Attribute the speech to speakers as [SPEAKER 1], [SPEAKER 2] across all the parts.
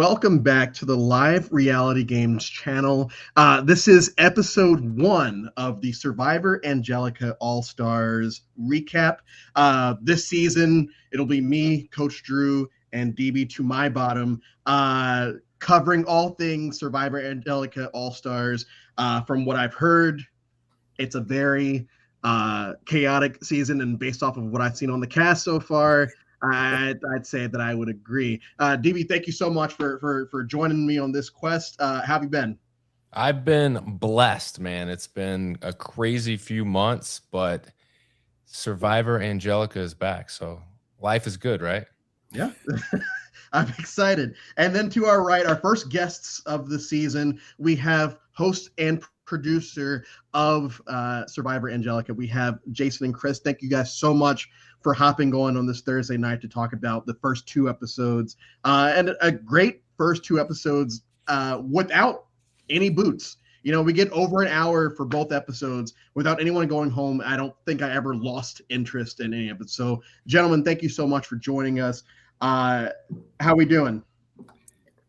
[SPEAKER 1] welcome back to the Live Reality Games channel. This is episode 1 of the Survivor Angelica All Stars recap. This season, it'll be me, Coach Drew, and DB to my bottom, covering all things Survivor Angelica All Stars. From what I've heard, it's a very chaotic season, and based off of what I've seen on the cast so far, I'd say that I would agree. DB, thank you so much for joining me on this quest. How have you been?
[SPEAKER 2] I've been blessed, man. It's been a crazy few months, but Survivor Angelica is back, so life is good, right?
[SPEAKER 1] Yeah. I'm excited. And then to our right, our first guests of the season, we have host and producer of Survivor Angelica. We have Jason and Chris. Thank you guys so much for hopping on this Thursday night to talk about the first 2 episodes. And a great first 2 episodes without any boots. You know, we get over an hour for both episodes without anyone going home. I don't think I ever lost interest in any of it. So, gentlemen, thank you so much for joining us. How we doing?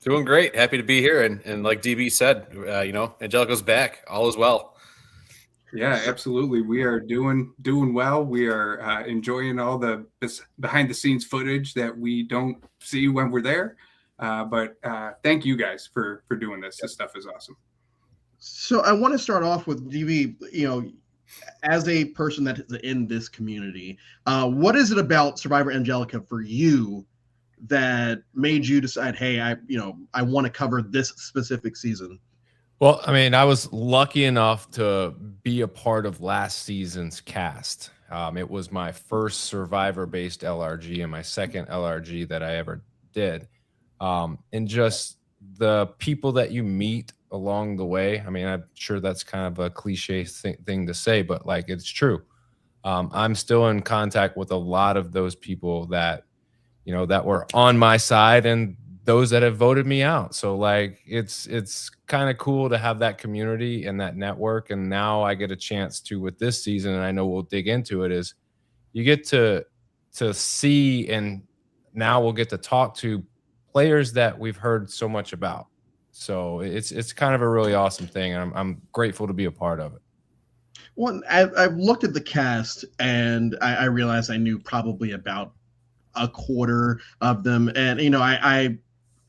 [SPEAKER 3] Doing great. Happy to be here. And like DB said, Angelica's back. All is well.
[SPEAKER 4] Yeah, absolutely. We are doing well. We are enjoying all the behind the scenes footage that we don't see when we're there. But thank you guys for doing this. This stuff is awesome.
[SPEAKER 1] So I want to start off with DB, as a person that is in this community, what is it about Survivor Angelica for you that made you decide, hey, I want to cover this specific season?
[SPEAKER 2] Well, I mean, I was lucky enough to be a part of last season's cast. It was my first Survivor-based LRG and my second LRG that I ever did. And just the people that you meet along the way. I mean, I'm sure that's kind of a cliche thing to say, but like, it's true. I'm still in contact with a lot of those people that, that were on my side and those that have voted me out. So like, it's kind of cool to have that community and that network. And now I get a chance to, with this season, and I know we'll dig into it, is you get to see, and now we'll get to talk to players that we've heard so much about. So it's kind of a really awesome thing. And I'm grateful to be a part of it.
[SPEAKER 1] Well, I've looked at the cast and I realized I knew probably about a quarter of them. And,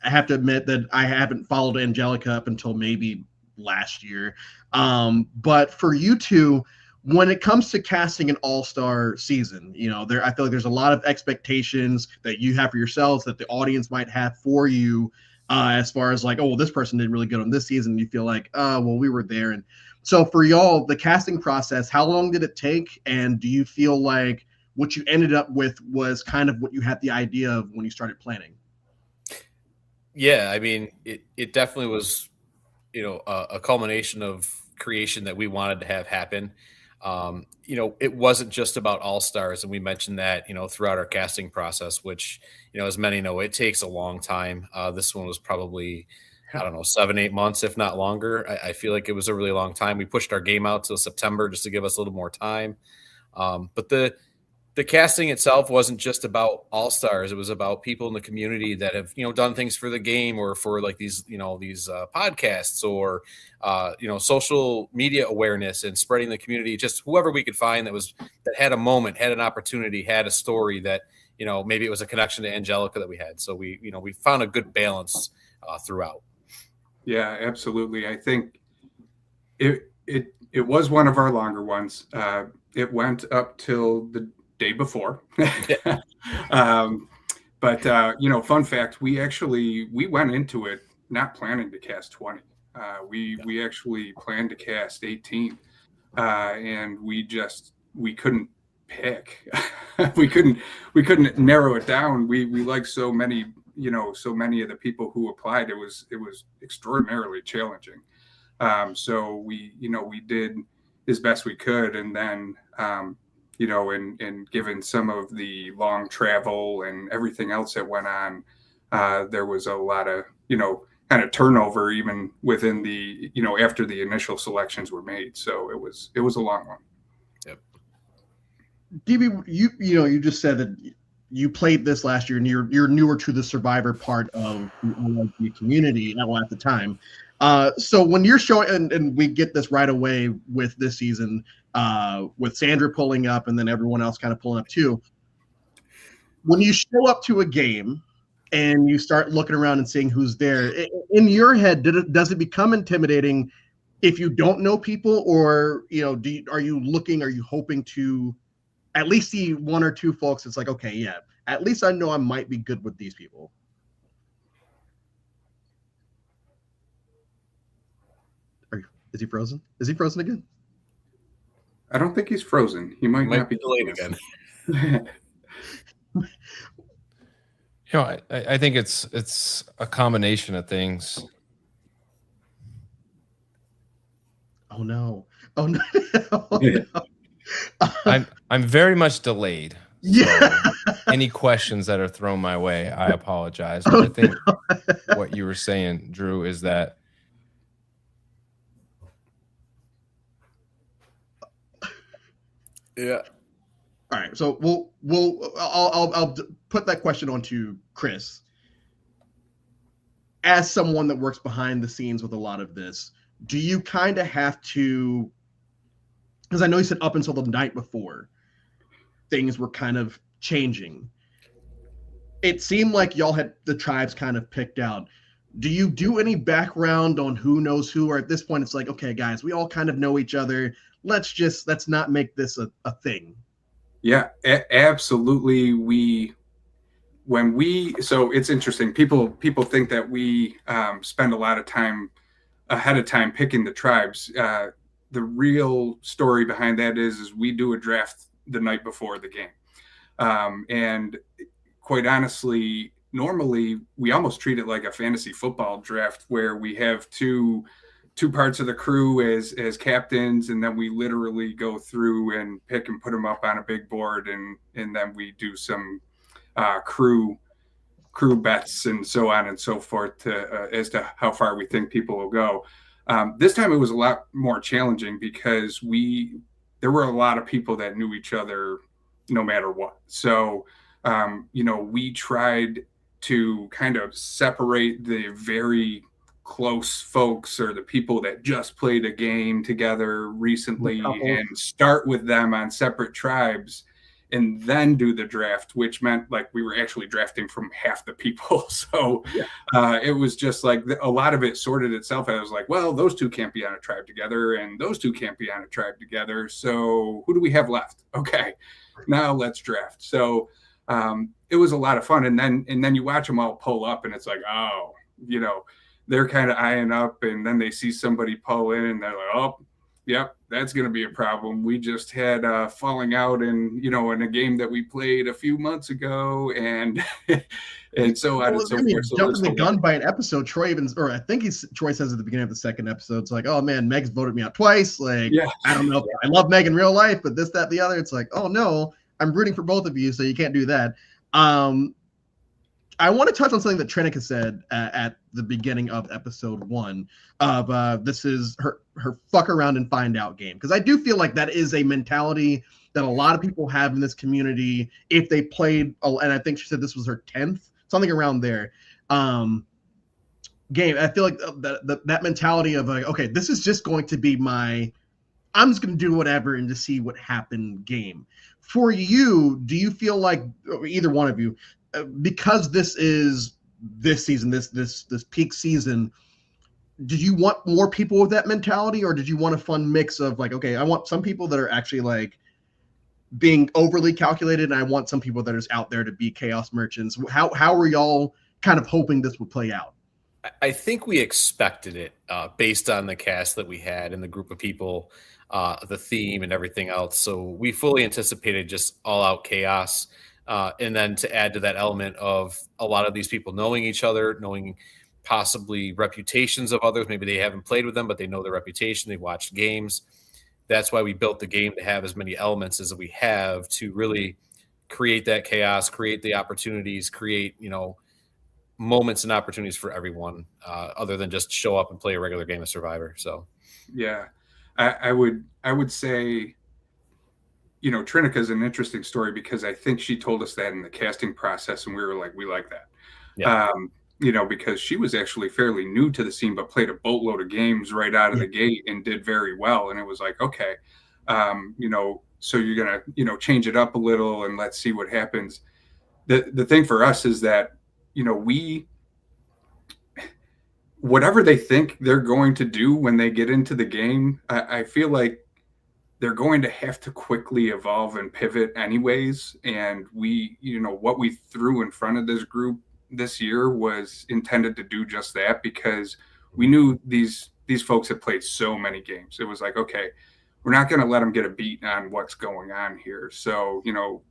[SPEAKER 1] I have to admit that I haven't followed Angelica up until maybe last year. But for you two, when it comes to casting an all-star season, I feel like there's a lot of expectations that you have for yourselves that the audience might have for you, as far as like, oh, well, this person did really good on this season. You feel like, oh, well, we were there. And so for y'all, the casting process, how long did it take? And do you feel like what you ended up with was kind of what you had the idea of when you started planning?
[SPEAKER 3] Yeah, I mean, it definitely was, a culmination of creation that we wanted to have happen. It wasn't just about All Stars, and we mentioned that, throughout our casting process, which, as many know, it takes a long time. This one was probably, 7-8 months, if not longer. I feel like it was a really long time. We pushed our game out till September just to give us a little more time. But the casting itself wasn't just about All Stars. It was about people in the community that have, done things for the game or for like these podcasts or, social media awareness and spreading the community, just whoever we could find that had a moment, had an opportunity, had a story that, maybe it was a connection to Angelica that we had. So we found a good balance throughout.
[SPEAKER 4] Yeah, absolutely. I think it was one of our longer ones. It went up till the day before. But fun fact, we went into it not planning to cast 20. We actually planned to cast 18. And we couldn't pick. we couldn't narrow it down. We like so many of the people who applied. It was extraordinarily challenging. So we did as best we could, and then and given some of the long travel and everything else that went on, there was a lot of, kind of turnover even within the, after the initial selections were made. So it was a long one.
[SPEAKER 3] Yep.
[SPEAKER 1] DB, you just said that you played this last year, and you're newer to the Survivor part of the community at the time. So when you're showing, and we get this right away with this season, with Sandra pulling up, and then everyone else kind of pulling up too. When you show up to a game and you start looking around and seeing who's there, in your head, does it become intimidating if you don't know people, or are you hoping to at least see one or two folks? It's like, okay, yeah, at least I know I might be good with these people. Is he frozen? Is he frozen again?
[SPEAKER 4] I don't think he's frozen. He might not be
[SPEAKER 3] delayed again.
[SPEAKER 2] I think it's a combination of things.
[SPEAKER 1] Oh no! Oh no!
[SPEAKER 2] I'm very much delayed.
[SPEAKER 1] Yeah.
[SPEAKER 2] So any questions that are thrown my way, I apologize. But I think what you were saying, Drew, is that
[SPEAKER 3] yeah.
[SPEAKER 1] All right, so I'll put that question on to Chris. As someone that works behind the scenes with a lot of this, do you kind of have to, because I know you said up until the night before, things were kind of changing. It seemed like y'all had the tribes kind of picked out. Do you do any background on who knows who, or at this point it's like, okay, guys, we all kind of know each other. Let's not make this a thing.
[SPEAKER 4] Yeah, absolutely. So it's interesting. People think that we spend a lot of time ahead of time picking the tribes. The real story behind that is we do a draft the night before the game. And quite honestly, normally we almost treat it like a fantasy football draft where we have two parts of the crew as captains, and then we literally go through and pick and put them up on a big board, and then we do some crew bets and so on and so forth as to how far we think people will go. This time it was a lot more challenging because there were a lot of people that knew each other no matter what. So we tried to kind of separate the very close folks or the people that just played a game together recently and start with them on separate tribes and then do the draft, which meant like we were actually drafting from half the people. So it was just like a lot of it sorted itself. I was like, well, those two can't be on a tribe together and those two can't be on a tribe together. So who do we have left? Okay, now let's draft. So it was a lot of fun. And then you watch them all pull up and it's like, oh, they're kind of eyeing up, and then they see somebody pull in and they're like, oh, yep, that's going to be a problem. We just had falling out in a game that we played a few months ago, and so on and so forth. So
[SPEAKER 1] jumping the gun by an episode, Troy says at the beginning of the second episode, it's like, oh man, Meg's voted me out twice. Like, yeah. I don't know if I love Meg in real life, but this, that, the other. It's like, oh no, I'm rooting for both of you, so you can't do that. I want to touch on something that Trinica said at the beginning of episode 1 of this is her fuck around and find out game. Because I do feel like that is a mentality that a lot of people have in this community if they played, and I think she said this was her 10th, something around there, game. I feel like that mentality of like, okay, this is just going to be I'm just going to do whatever and just see what happened game. For you, do you feel like, either one of you, because this is this season, this peak season, did you want more people with that mentality, or did you want a fun mix of like, okay, I want some people that are actually like being overly calculated, and I want some people that are out there to be chaos merchants? How were y'all kind of hoping this would play out?
[SPEAKER 3] I think we expected it based on the cast that we had and the group of people, the theme and everything else. So we fully anticipated just all out chaos. And then to add to that element of a lot of these people knowing each other, knowing possibly reputations of others. Maybe they haven't played with them, but they know their reputation. They watched games. That's why we built the game to have as many elements as we have to really create that chaos, create the opportunities, create, moments and opportunities for everyone other than just show up and play a regular game of Survivor. So,
[SPEAKER 4] yeah, I would say, Trinica is an interesting story because I think she told us that in the casting process, and we were like, we like that.
[SPEAKER 3] Yeah.
[SPEAKER 4] Because she was actually fairly new to the scene, but played a boatload of games right out of the gate and did very well. And it was like, okay, so you're going to, change it up a little and let's see what happens. The thing for us is that, whatever they think they're going to do when they get into the game, I feel like they're going to have to quickly evolve and pivot anyways. And what we threw in front of this group this year was intended to do just that, because we knew these folks had played so many games. It was like, okay, we're not going to let them get a beat on what's going on here. So,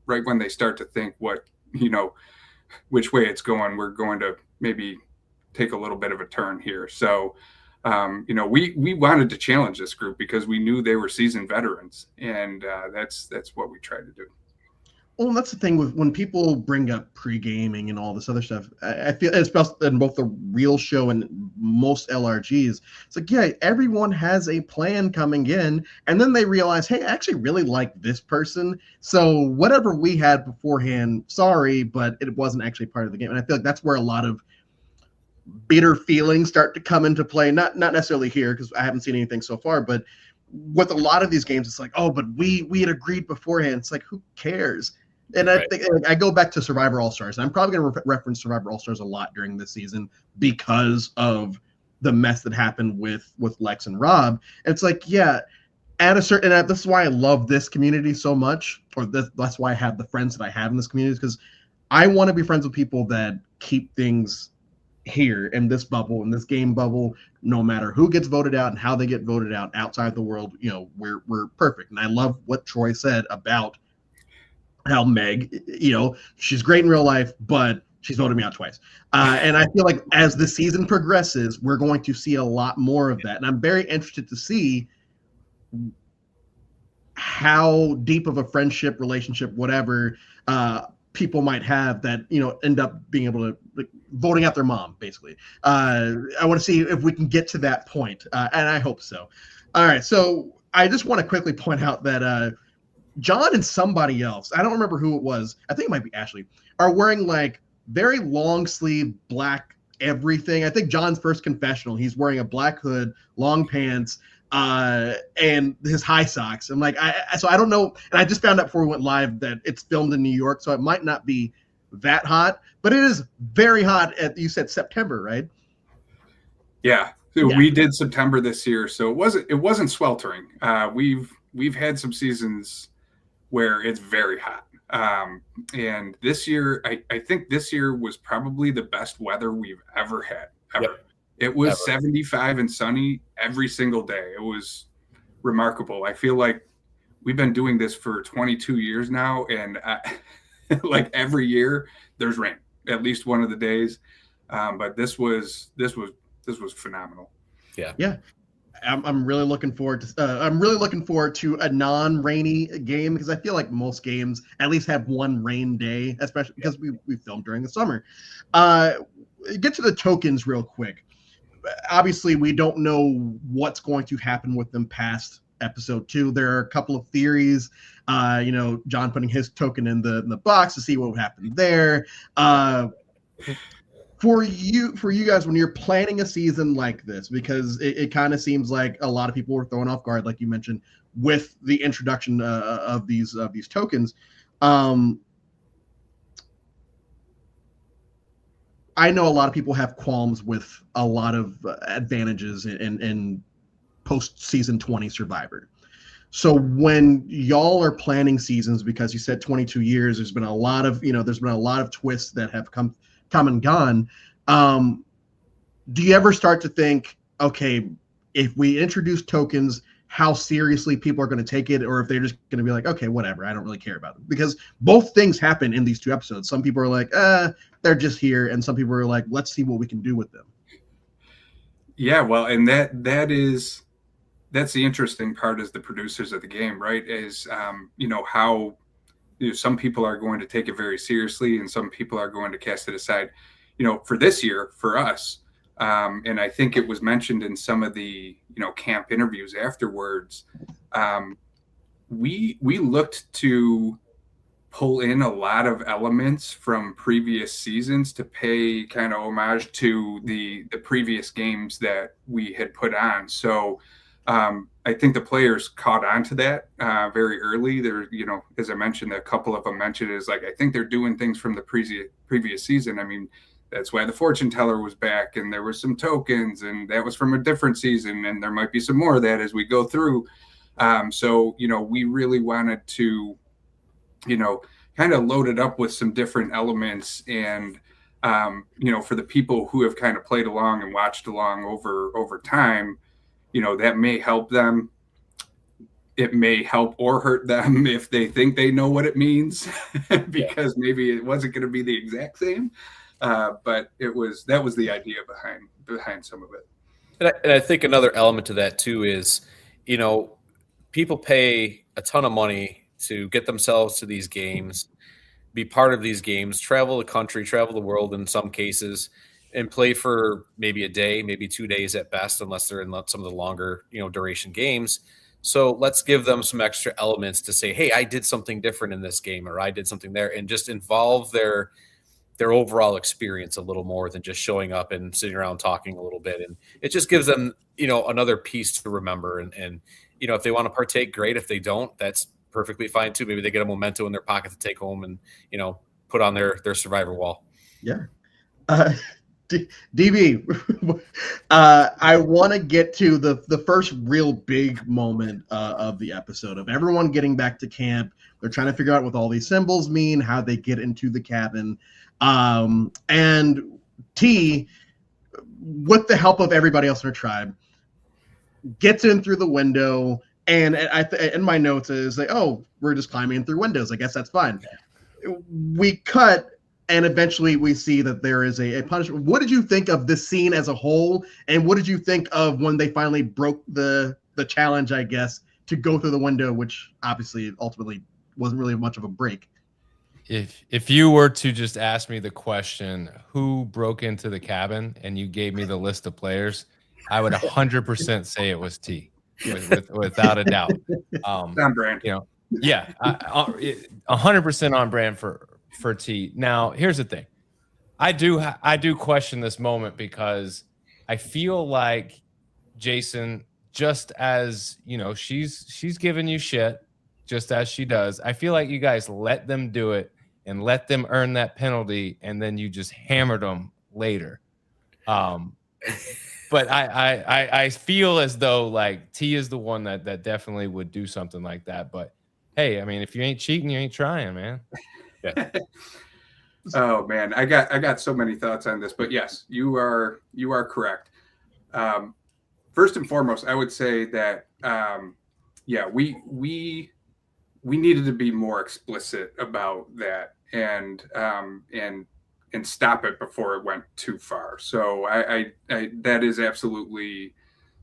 [SPEAKER 4] right when they start to think which way it's going, we're going to maybe take a little bit of a turn here. So, we wanted to challenge this group because we knew they were seasoned veterans, and that's what we tried to do.
[SPEAKER 1] Well, that's the thing with when people bring up pre-gaming and all this other stuff. I feel, especially in both the real show and most LRGs, it's like, yeah, everyone has a plan coming in, and then they realize, hey, I actually really like this person. So whatever we had beforehand, sorry, but it wasn't actually part of the game. And I feel like that's where a lot of bitter feelings start to come into play. Not necessarily here, because I haven't seen anything so far, but with a lot of these games, it's like, oh, but we had agreed beforehand. It's like, who cares? And I think I go back to Survivor All Stars. I'm probably going to reference Survivor All Stars a lot during this season because of the mess that happened with Lex and Rob. And it's like, yeah, at a certain, and this is why I love this community so much, or that's why I have the friends that I have in this community, because I want to be friends with people that keep things here in this bubble, in this game bubble, no matter who gets voted out and how they get voted out outside the world. We're perfect. And I love what Troy said about how Meg, she's great in real life, but she's voted me out twice. And I feel like as the season progresses, we're going to see a lot more of that. And I'm very interested to see how deep of a friendship, relationship, whatever, people might have that, end up being able to, like, voting out their mom, basically. I want to see if we can get to that point, and I hope so. All right, so I just want to quickly point out that John and somebody else, I don't remember who it was, I think it might be Ashley, are wearing like very long sleeve black everything. I think John's first confessional, he's wearing a black hood, long pants, and his high socks. I'm like, so I don't know. And I just found out before we went live that it's filmed in New York, so it might not be that hot, but it is very hot you said September, right?
[SPEAKER 4] Yeah. So we did September this year, so it wasn't sweltering. We've had some seasons where it's very hot. And this year, I think this year was probably the best weather we've ever had, ever. Yep. It was 75 and sunny every single day. It was remarkable. I feel like we've been doing this for 22 years now, and like every year there's rain at least one of the days. But this was phenomenal.
[SPEAKER 1] Yeah. I'm really looking forward to a non-rainy game, because I feel like most games at least have one rain day, especially because we filmed during the summer. Get to the tokens real quick. Obviously, we don't know what's going to happen with them past episode 2. There are a couple of theories. John putting his token in the box to see what would happen there. For you guys, when you're planning a season like this, because it kind of seems like a lot of people were thrown off guard, like you mentioned, with the introduction of these tokens. I know a lot of people have qualms with a lot of advantages in post-season 20 Survivor. So when y'all are planning seasons, because you said 22 years, there's been a lot of twists that have come and gone. Do you ever start to think, okay, if we introduce tokens, how seriously people are going to take it, or if they're just going to be like, okay, whatever, I don't really care about it? Because both things happen in these 2 episodes. Some people are like, they're just here, and some people are like, let's see what we can do with them.
[SPEAKER 4] Yeah, well, and that's the interesting part as the producers of the game, right? Is how some people are going to take it very seriously, and some people are going to cast it aside. For this year, for us, and I think it was mentioned in some of the camp interviews afterwards, we looked to pull in a lot of elements from previous seasons to pay kind of homage to the previous games that we had put on. So I think the players caught on to that very early. There, as I mentioned, a couple of them mentioned is like, I think they're doing things from the previous season. I mean, that's why the fortune teller was back, and there were some tokens, and that was from a different season, and there might be some more of that as we go through. So we really wanted to kind of loaded up with some different elements. And, for the people who have kind of played along and watched along over time, that may help them. It may help or hurt them if they think they know what it means, because maybe it wasn't going to be the exact same. But that was the idea behind some of it.
[SPEAKER 3] And I think another element to that too is, people pay a ton of money to get themselves to these games, be part of these games, travel the country, travel the world in some cases, and play for maybe a day, maybe 2 days at best, unless they're in some of the longer, duration games. So let's give them some extra elements to say, hey, I did something different in this game, or I did something there, and just involve their overall experience a little more than just showing up and sitting around talking a little bit. And it just gives them, another piece to remember. And if they want to partake, great. If they don't, that's perfectly fine too. Maybe they get a memento in their pocket to take home and, put on their Survivor wall.
[SPEAKER 1] Yeah. DB, I want to get to the first real big moment of the episode of everyone getting back to camp. They're trying to figure out what all these symbols mean, how they get into the cabin. And T, with the help of everybody else in her tribe, gets in through the window. And in my notes is like, oh, we're just climbing in through windows. I guess that's fine. We cut, and eventually we see that there is a punishment. What did you think of this scene as a whole? And what did you think of when they finally broke the challenge, I guess, to go through the window, which obviously ultimately wasn't really much of a break?
[SPEAKER 2] If you were to just ask me the question, who broke into the cabin, and you gave me the list of players, I would 100% say it was T. Without a doubt.
[SPEAKER 4] On brand.
[SPEAKER 2] 100% on brand for T. Now, here's the thing. I do question this moment, because I feel like Jason, just as, she's giving you shit just as she does. I feel like you guys let them do it and let them earn that penalty, and then you just hammered them later. But I feel as though like T is the one that definitely would do something like that. But hey, I mean, if you ain't cheating, you ain't trying, man.
[SPEAKER 3] Yeah.
[SPEAKER 4] Oh man, I got so many thoughts on this, but yes, you are correct. First and foremost, I would say that we needed to be more explicit about that and stop it before it went too far. So I that is absolutely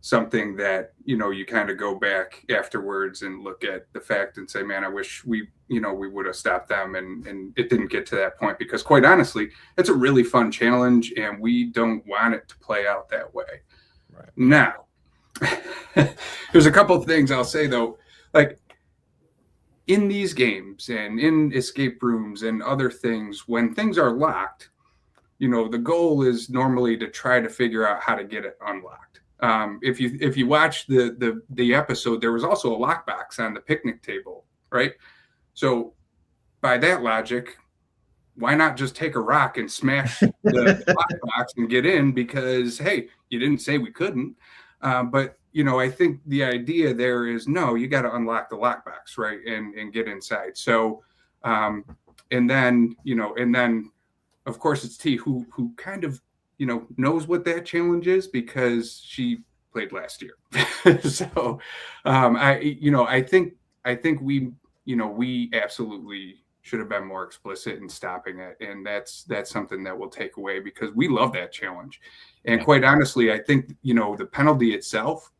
[SPEAKER 4] something that, you kind of go back afterwards and look at the fact and say, man, I wish we would have stopped them and it didn't get to that point, because quite honestly, it's a really fun challenge and we don't want it to play out that way.
[SPEAKER 2] Right.
[SPEAKER 4] Now, there's a couple of things I'll say though, like in these games and in escape rooms and other things, when things are locked, the goal is normally to try to figure out how to get it unlocked. If you watch the episode, there was also a lockbox on the picnic table, right? So by that logic, why not just take a rock and smash the lockbox and get in? Because hey, you didn't say we couldn't. But I think the idea there is no, you got to unlock the lockbox, right, and get inside. So, and then of course it's T who kind of knows what that challenge is, because she played last year. So, I think we absolutely should have been more explicit in stopping it, and that's something that we'll take away, because we love that challenge. And quite honestly, I think the penalty itself,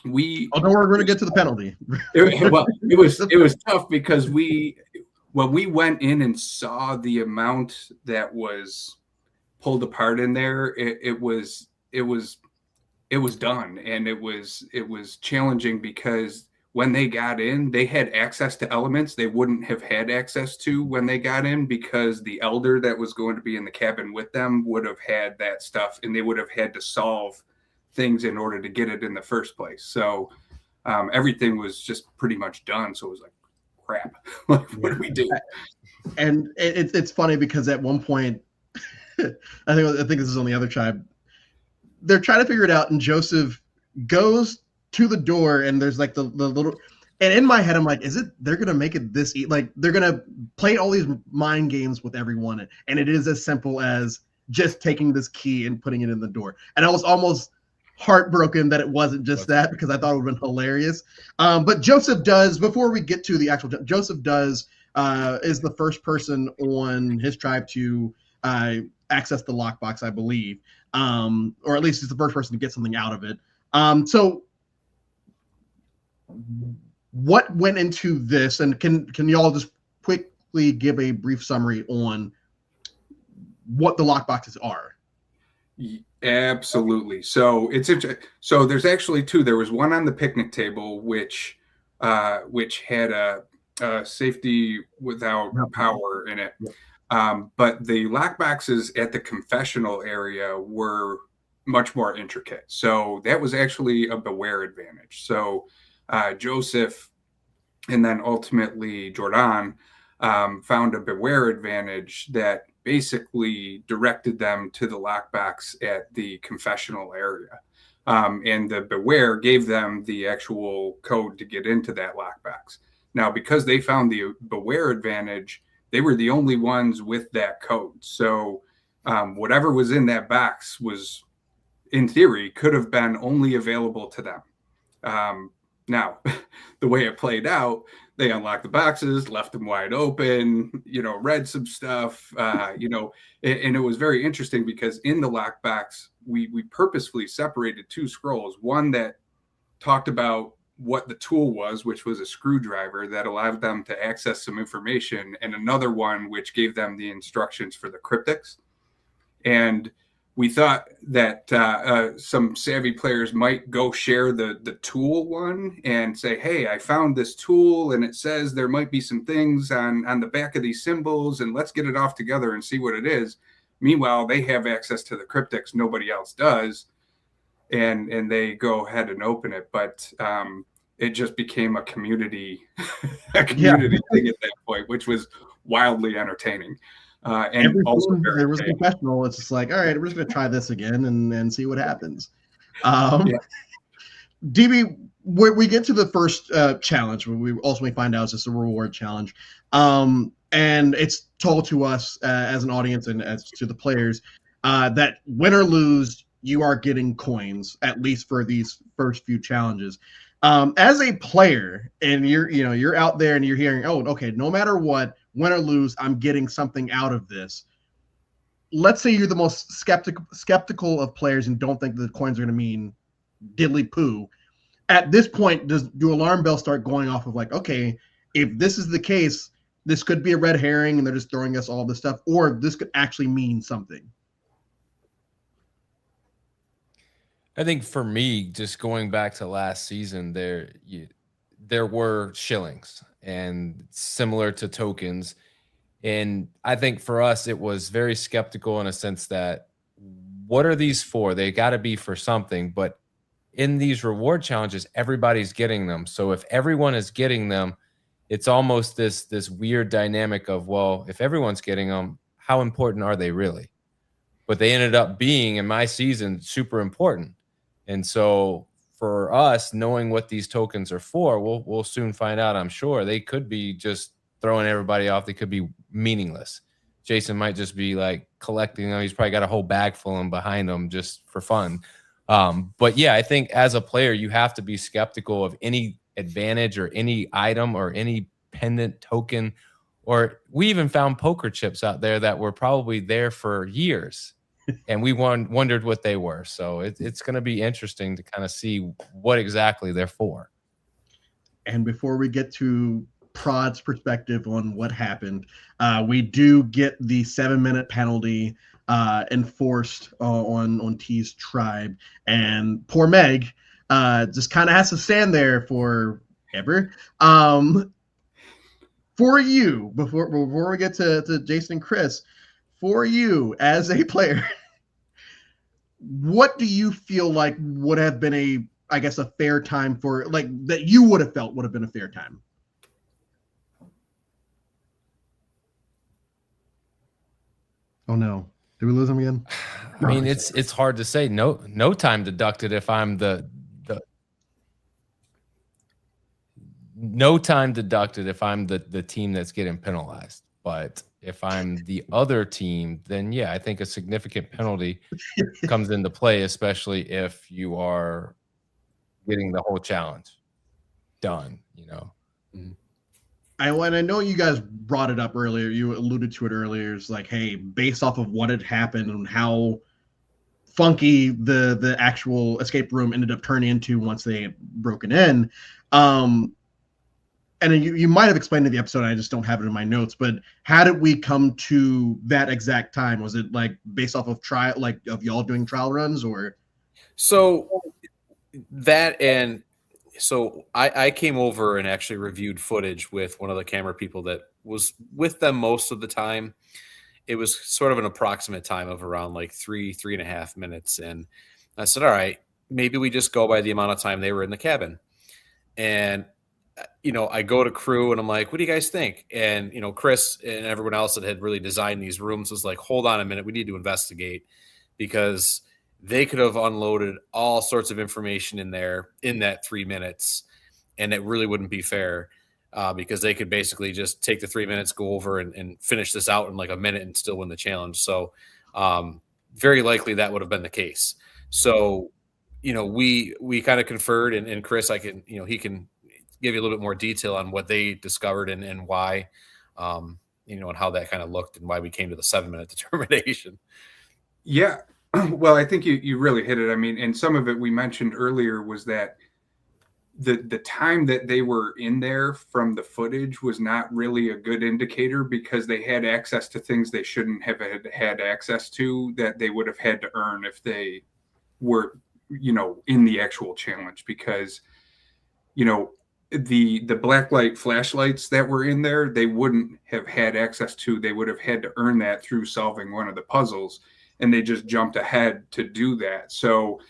[SPEAKER 4] we're
[SPEAKER 1] going to get to the penalty.
[SPEAKER 4] It was tough, because when we went in and saw the amount that was pulled apart in there, it was done, and it was challenging, because when they got in, they had access to elements they wouldn't have had access to when they got in, because the elder that was going to be in the cabin with them would have had that stuff, and they would have had to solve things in order to get it in the first place. So everything was just pretty much done. So it was like, crap, like, what do we do?
[SPEAKER 1] And it's funny because at one point, I think this is on the other tribe, they're trying to figure it out, and Joseph goes to the door, and there's like the little, and in my head I'm like, they're gonna make it this like they're gonna play all these mind games with everyone, and it is as simple as just taking this key and putting it in the door. And I was almost heartbroken that it wasn't just that, because I thought it would have been hilarious. But Joseph does, before we get to the actual, Joseph does is the first person on his tribe to access the lockbox, I believe, or at least he's the first person to get something out of it. So what went into this, and can y'all just quickly give a brief summary on what the lockboxes are?
[SPEAKER 4] Absolutely. So so there's actually two. There was one on the picnic table, which had a safety without power in it. But the lockboxes at the confessional area were much more intricate. So that was actually a beware advantage. So Joseph, and then ultimately Jordan, found a beware advantage that basically directed them to the lockbox at the confessional area. And the beware gave them the actual code to get into that lockbox. Now, because they found the beware advantage, they were the only ones with that code. So whatever was in that box was, in theory, could have been only available to them. Now, the way it played out, they unlocked the boxes, left them wide open, read some stuff, and it was very interesting because in the lockbox, we purposefully separated two scrolls, one that talked about what the tool was, which was a screwdriver that allowed them to access some information, and another one which gave them the instructions for the cryptics. And we thought that some savvy players might go share the tool one and say, hey, I found this tool and it says there might be some things on the back of these symbols, and let's get it off together and see what it is. Meanwhile, they have access to the cryptics, nobody else does. And they go ahead and open it. But it just became a community thing at that point, which was wildly entertaining. And also
[SPEAKER 1] there was a confessional. It's just like, all right, we're just going to try this again and see what happens. DB, we get to the first challenge, where we ultimately find out it's just a reward challenge. And it's told to us as an audience and as to the players that win or lose, you are getting coins, at least for these first few challenges. As a player, and you're out there and you're hearing, oh, okay, no matter what, win or lose, I'm getting something out of this. Let's say you're the most skeptical of players and don't think the coins are going to mean diddly poo. At this point, do alarm bells start going off of like, okay, if this is the case, this could be a red herring and they're just throwing us all this stuff, or this could actually mean something?
[SPEAKER 2] I think for me, just going back to last season, there were shillings and similar to tokens. And I think for us, it was very skeptical in a sense that, what are these for? They got to be for something. But in these reward challenges, everybody's getting them. So if everyone is getting them, it's almost this weird dynamic of, well, if everyone's getting them, how important are they really? But they ended up being, in my season, super important. And so for us, knowing what these tokens are for, we'll soon find out, I'm sure. They could be just throwing everybody off. They could be meaningless. Jason might just be like collecting them. He's probably got a whole bag full of them behind him just for fun. But yeah, I think as a player, you have to be skeptical of any advantage or any item or any pendant token. Or we even found poker chips out there that were probably there for years. And we wondered what they were. So it's going to be interesting to kind of see what exactly they're for.
[SPEAKER 1] And before we get to Prod's perspective on what happened, we do get the 7-minute penalty enforced on T's tribe. And poor Meg just kind of has to stand there for ever. For you, before we get to Jason and Chris, for you as a player, what do you feel like would have been a fair time for, like, that you would have felt would have been a fair time? Oh no. Did we lose him again?
[SPEAKER 2] I mean, it's hard to say. No time deducted if I'm no time deducted if I'm the team that's getting penalized. But if I'm the other team, then yeah, I think a significant penalty comes into play, especially if you are getting the whole challenge done,
[SPEAKER 3] Mhm.
[SPEAKER 1] I know you guys brought it up earlier. You alluded to it earlier. It's like, hey, based off of what had happened and how funky the actual escape room ended up turning into once they had broken in. And you might have explained in the episode, I just don't have it in my notes, but how did we come to that exact time? Was it like based off of of y'all doing trial runs, or?
[SPEAKER 3] So that, and so I came over and actually reviewed footage with one of the camera people that was with them most of the time. It was sort of an approximate time of around like 3.5 minutes. And I said, all right, maybe we just go by the amount of time they were in the cabin. And, I go to crew and I'm like, what do you guys think? And, Chris and everyone else that had really designed these rooms was like, hold on a minute, we need to investigate, because they could have unloaded all sorts of information in there in that 3 minutes. And it really wouldn't be fair. Because they could basically just take the 3 minutes, go over and finish this out in like a minute and still win the challenge. So very likely that would have been the case. So, we kind of conferred, and Chris, he can give you a little bit more detail on what they discovered and why, and how that kind of looked and why we came to the 7-minute determination.
[SPEAKER 4] Yeah. Well, I think you really hit it. I mean, and some of it we mentioned earlier was that the time that they were in there from the footage was not really a good indicator, because they had access to things they shouldn't have had access to, that they would have had to earn if they were, in the actual challenge. Because, the black light flashlights that were in there, they wouldn't have had access to. They would have had to earn that through solving one of the puzzles, and they just jumped ahead to do that. So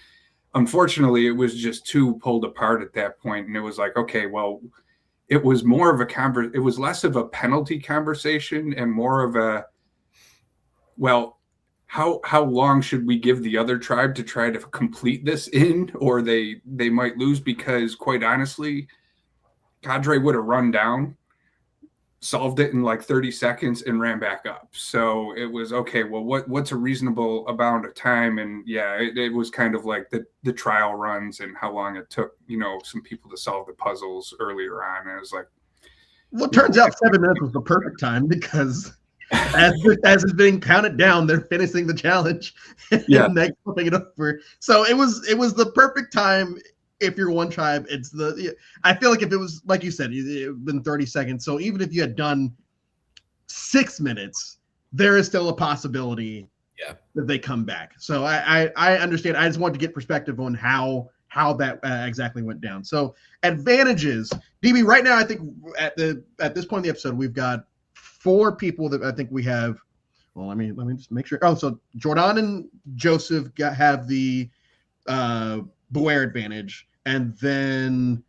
[SPEAKER 4] unfortunately, it was just too pulled apart at that point. And it was like, okay, well, it was more of it was less of a penalty conversation and more of a, well, how long should we give the other tribe to try to complete this in, or they might lose? Because quite honestly, Cadre would have run down, solved it in like 30 seconds and ran back up. So it was, okay, well, what's a reasonable amount of time? And yeah, it was kind of like the trial runs and how long it took, some people to solve the puzzles earlier on. And it was like,
[SPEAKER 1] well, it turns out 7 minutes was the perfect time, because as it's being counted down, they're finishing the challenge.
[SPEAKER 4] Yeah.
[SPEAKER 1] And they're flipping it over. So it was the perfect time. If you're one tribe, I feel like if it was, like you said, it would been 30 seconds. So even if you had done 6 minutes, there is still a possibility that they come back. So I understand. I just wanted to get perspective on how that exactly went down. So advantages, DB, right now, I think at this point in the episode, we've got 4 people that I think we have. Well, let me just make sure. Oh, so Jordan and Joseph have the Beware advantage, and then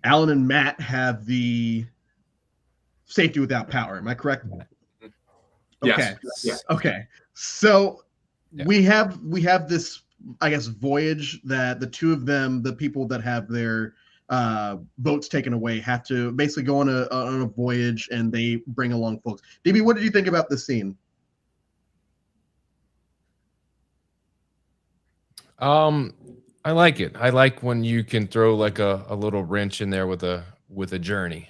[SPEAKER 1] Alan and Matt have the safety without power. Am I correct?
[SPEAKER 4] Yes.
[SPEAKER 1] Okay. Yeah. Okay. So we have this, I guess, voyage that the 2 of them, the people that have their boats taken away, have to basically go on a voyage, and they bring along folks. DB, what did you think about this scene?
[SPEAKER 2] I like it. I like when you can throw like a little wrench in there with a journey.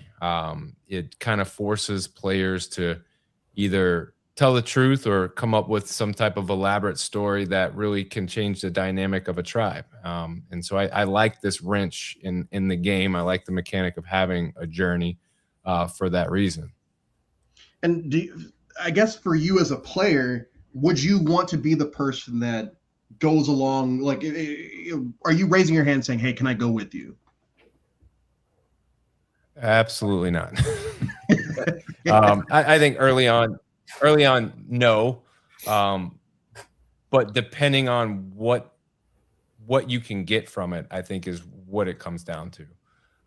[SPEAKER 2] It kind of forces players to either tell the truth or come up with some type of elaborate story that really can change the dynamic of a tribe. And so I like this wrench in the game. I like the mechanic of having a journey for that reason.
[SPEAKER 1] And I guess for you as a player, would you want to be the person that goes along? Like, are you raising your hand saying, hey, can I go with you?
[SPEAKER 2] Absolutely not. I think early on, no. But depending on what you can get from it, I think is what it comes down to.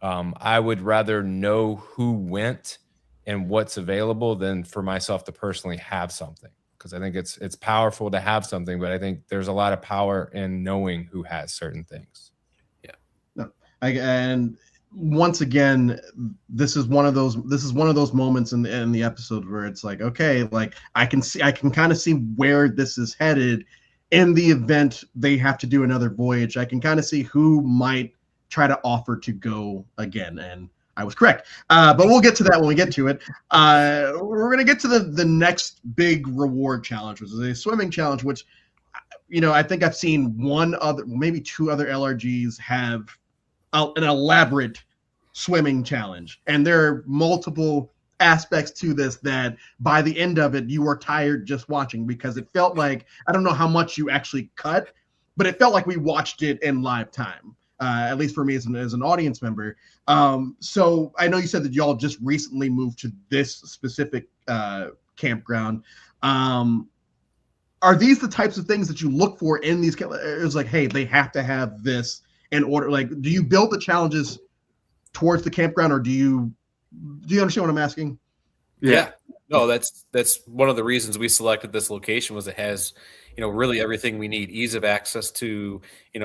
[SPEAKER 2] I would rather know who went and what's available than for myself to personally have something, because I think it's powerful to have something, but I think there's a lot of power in knowing who has certain things.
[SPEAKER 3] Yeah.
[SPEAKER 1] No, and once again, this is one of those moments in the episode where it's like, okay, like I can kind of see where this is headed. In the event they have to do another voyage, I can kind of see who might try to offer to go again, and I was correct. But we'll get to that when we get to it. We're going to get to the next big reward challenge, which is a swimming challenge, which, I think I've seen maybe two other LRGs have an elaborate swimming challenge. And there are multiple aspects to this that by the end of it, you were tired just watching, because it felt like, I don't know how much you actually cut, but it felt like we watched it in live time. At least for me as an audience member. So I know you said that y'all just recently moved to this specific campground. Are these the types of things that you look for in these? It was like, hey, they have to have this in order. Like, do you build the challenges towards the campground, or do you understand what I'm asking?
[SPEAKER 3] Yeah. No, that's one of the reasons we selected this location. Was it has, really everything we need: ease of access to,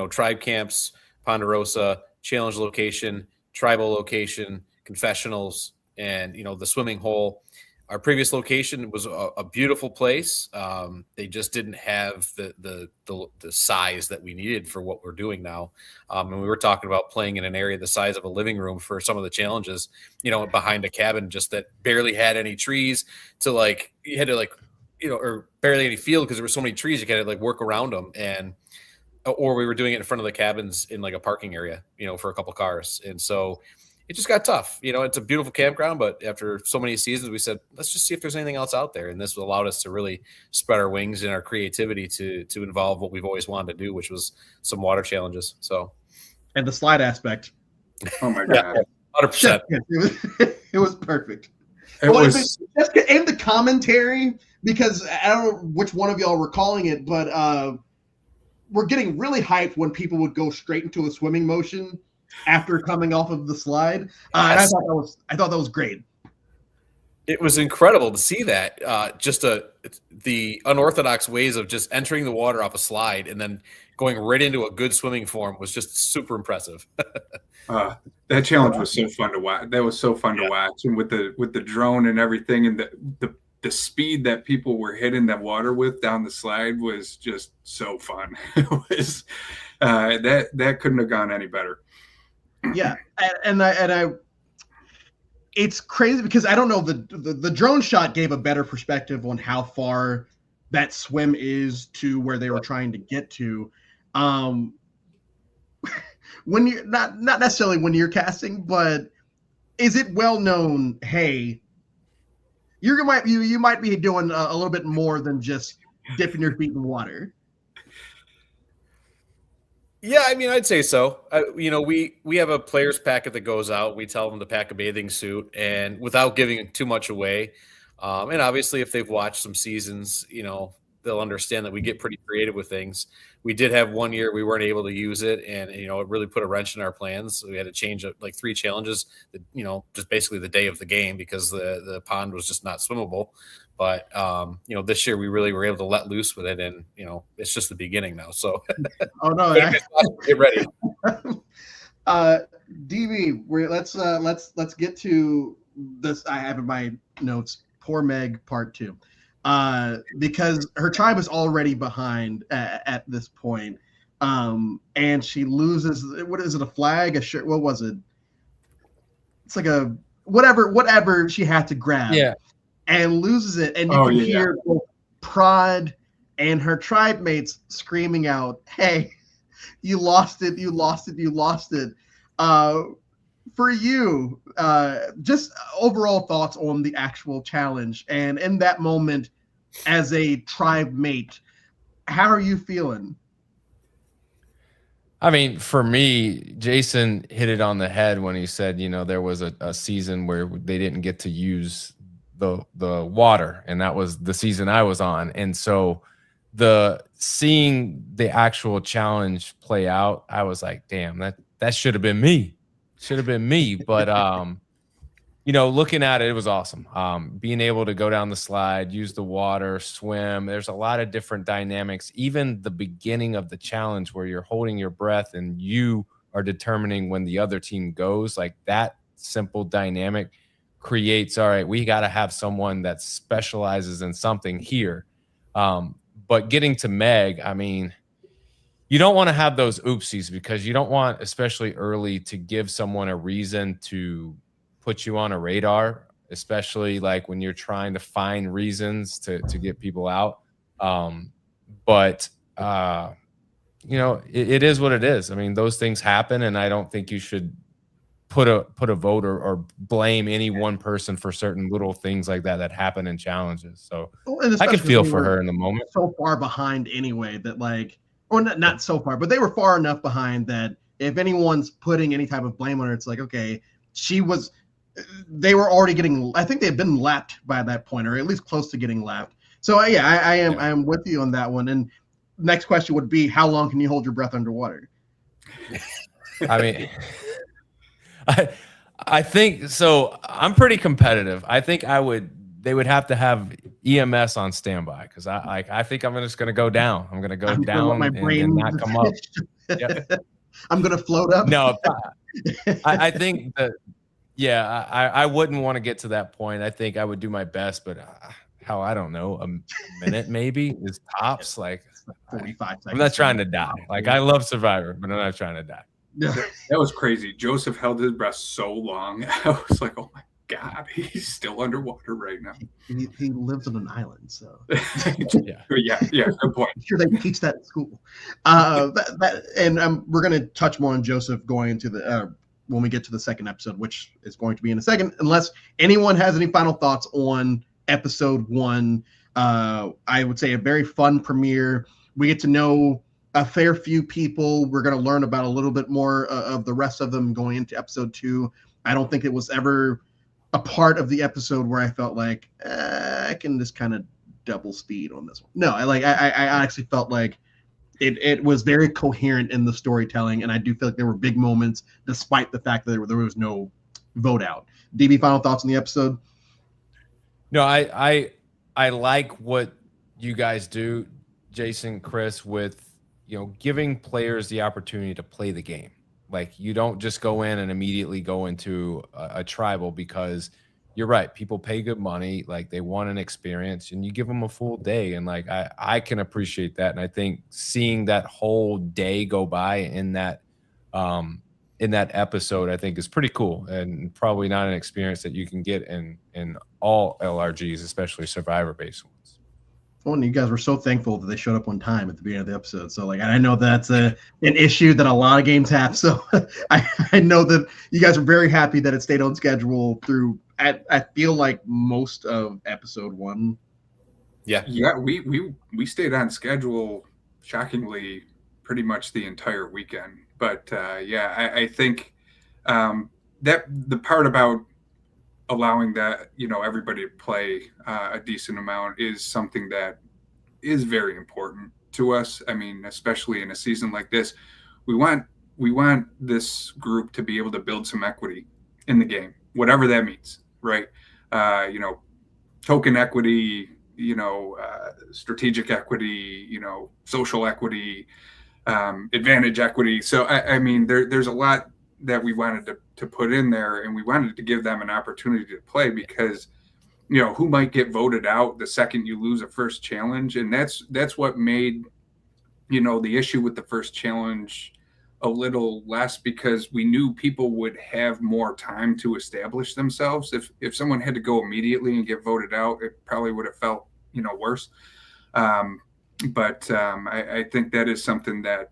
[SPEAKER 3] tribe camps, Ponderosa, challenge location, tribal location, confessionals, and the swimming hole. Our previous location was a beautiful place. They just didn't have the size that we needed for what we're doing now. And we were talking about playing in an area the size of a living room for some of the challenges, behind a cabin just that barely had any trees to you had to or barely any field because there were so many trees you had to work around them. Or we were doing it in front of the cabins in a parking area, for a couple cars. And so it just got tough. It's a beautiful campground, but after so many seasons, we said, let's just see if there's anything else out there. And this allowed us to really spread our wings and our creativity to involve what we've always wanted to do, which was some water challenges. So,
[SPEAKER 1] and the slide aspect.
[SPEAKER 4] Oh my God.
[SPEAKER 3] 100%.
[SPEAKER 1] It was perfect.
[SPEAKER 4] And
[SPEAKER 1] the commentary, because I don't know which one of y'all were calling it, but we're getting really hyped when people would go straight into a swimming motion after coming off of the slide. And I thought that was great.
[SPEAKER 3] It was incredible to see that. The unorthodox ways of just entering the water off a slide and then going right into a good swimming form was just super impressive.
[SPEAKER 4] That challenge was so fun to watch. That was so fun to watch, and with the drone and everything, and the speed that people were hitting that water with down the slide was just so fun. It was that couldn't have gone any better.
[SPEAKER 1] Yeah, and I it's crazy because I don't know, the drone shot gave a better perspective on how far that swim is to where they were trying to get to. When you're not necessarily when you're casting, but is it well known, hey, you might be doing a little bit more than just dipping your feet in water?
[SPEAKER 3] Yeah, I mean, I'd say so. We have a players packet that goes out. We tell them to pack a bathing suit, and without giving too much away. And obviously, if they've watched some seasons, they'll understand that we get pretty creative with things. We did have one year we weren't able to use it, and it really put a wrench in our plans. So we had to change up 3 challenges, just basically the day of the game because the pond was just not swimmable. But this year we really were able to let loose with it, and it's just the beginning now. So
[SPEAKER 1] oh no,
[SPEAKER 3] get ready.
[SPEAKER 1] DB, let's get to this. I have in my notes, poor Meg part 2. Because her tribe is already behind at this point, and she loses. What is it? A flag? A shirt? What was it? It's like a whatever she had to grab.
[SPEAKER 2] Yeah,
[SPEAKER 1] and loses it, and you can hear both Prod and her tribe mates screaming out, "Hey, you lost it! You lost it! You lost it!" For you, just overall thoughts on the actual challenge, and in that moment, as a tribe mate, how are you feeling?
[SPEAKER 2] I mean, for me, Jason hit it on the head when he said, there was a season where they didn't get to use the water, and that was the season I was on. And so seeing the actual challenge play out, I was like, damn, that should have been me. Should have been me. But looking at it, it was awesome. Being able to go down the slide, use the water, swim. There's a lot of different dynamics. Even the beginning of the challenge where you're holding your breath and you are determining when the other team goes, like that simple dynamic creates, all right, we got to have someone that specializes in something here. But getting to Meg, I mean, you don't want to have those oopsies because you don't want, especially early, to give someone a reason to put you on a radar, especially like when you're trying to find reasons to get people out. But it is what it is. I mean, those things happen, and I don't think you should put a vote or blame any one person for certain little things like that happen in challenges. So I could feel for her in the moment.
[SPEAKER 1] So far behind anyway that or not so far, but they were far enough behind that if anyone's putting any type of blame on her, it's like, okay, they were already getting, I think they had been lapped by that point, or at least close to getting lapped. So yeah, I am with you on that one. And next question would be, how long can you hold your breath underwater?
[SPEAKER 2] I mean, I think so. I'm pretty competitive. I think they would have to have EMS on standby because I think I'm just going to go down. I'm going to go down and not come up. Yep.
[SPEAKER 1] I'm going to float up.
[SPEAKER 2] No, I think that. Yeah, I wouldn't want to get to that point. I think I would do my best, but I don't know, a minute maybe is tops. Like
[SPEAKER 1] 45 seconds.
[SPEAKER 2] I'm not trying to die. Like I love Survivor, but I'm not trying to die.
[SPEAKER 4] That was crazy. Joseph held his breath so long. I was like, oh my God, he's still underwater right now.
[SPEAKER 1] He lives on an island, so
[SPEAKER 4] yeah, good point.
[SPEAKER 1] I'm sure they teach that at school. And we're going to touch more on Joseph going into the when we get to the second episode, which is going to be in a second, unless anyone has any final thoughts on episode 1. I would say a very fun premiere. We get to know a fair few people. We're going to learn about a little bit more of the rest of them going into episode 2. I don't think it was ever a part of the episode where I felt like I can just kind of double speed on this one. No, I actually felt like it was very coherent in the storytelling, and I do feel like there were big moments, despite the fact that there was no vote out. DB, final thoughts on the episode?
[SPEAKER 2] No, I like what you guys do, Jason, Chris, with giving players the opportunity to play the game. Like you don't just go in and immediately go into a tribal because you're right. People pay good money. Like they want an experience and you give them a full day. And like, I can appreciate that. And I think seeing that whole day go by in that episode, I think is pretty cool and probably not an experience that you can get in all LRGs, especially Survivor based ones.
[SPEAKER 1] Well, and you guys were so thankful that they showed up on time at the beginning of the episode. So, like, I know that's an issue that a lot of games have. So, I know that you guys are very happy that it stayed on schedule through. I feel like most of episode 1.
[SPEAKER 4] Yeah, we stayed on schedule, shockingly, pretty much the entire weekend. But I think that the part about allowing that everybody to play a decent amount is something that is very important to us. I mean, especially in a season like this, we want this group to be able to build some equity in the game, whatever that means, right? Token equity, strategic equity, social equity, advantage equity. So I mean, there's a lot that we wanted to put in there, and we wanted to give them an opportunity to play because who might get voted out the second you lose a first challenge. And that's what made the issue with the first challenge a little less, because we knew people would have more time to establish themselves. If someone had to go immediately and get voted out, it probably would have felt worse. But I think that is something that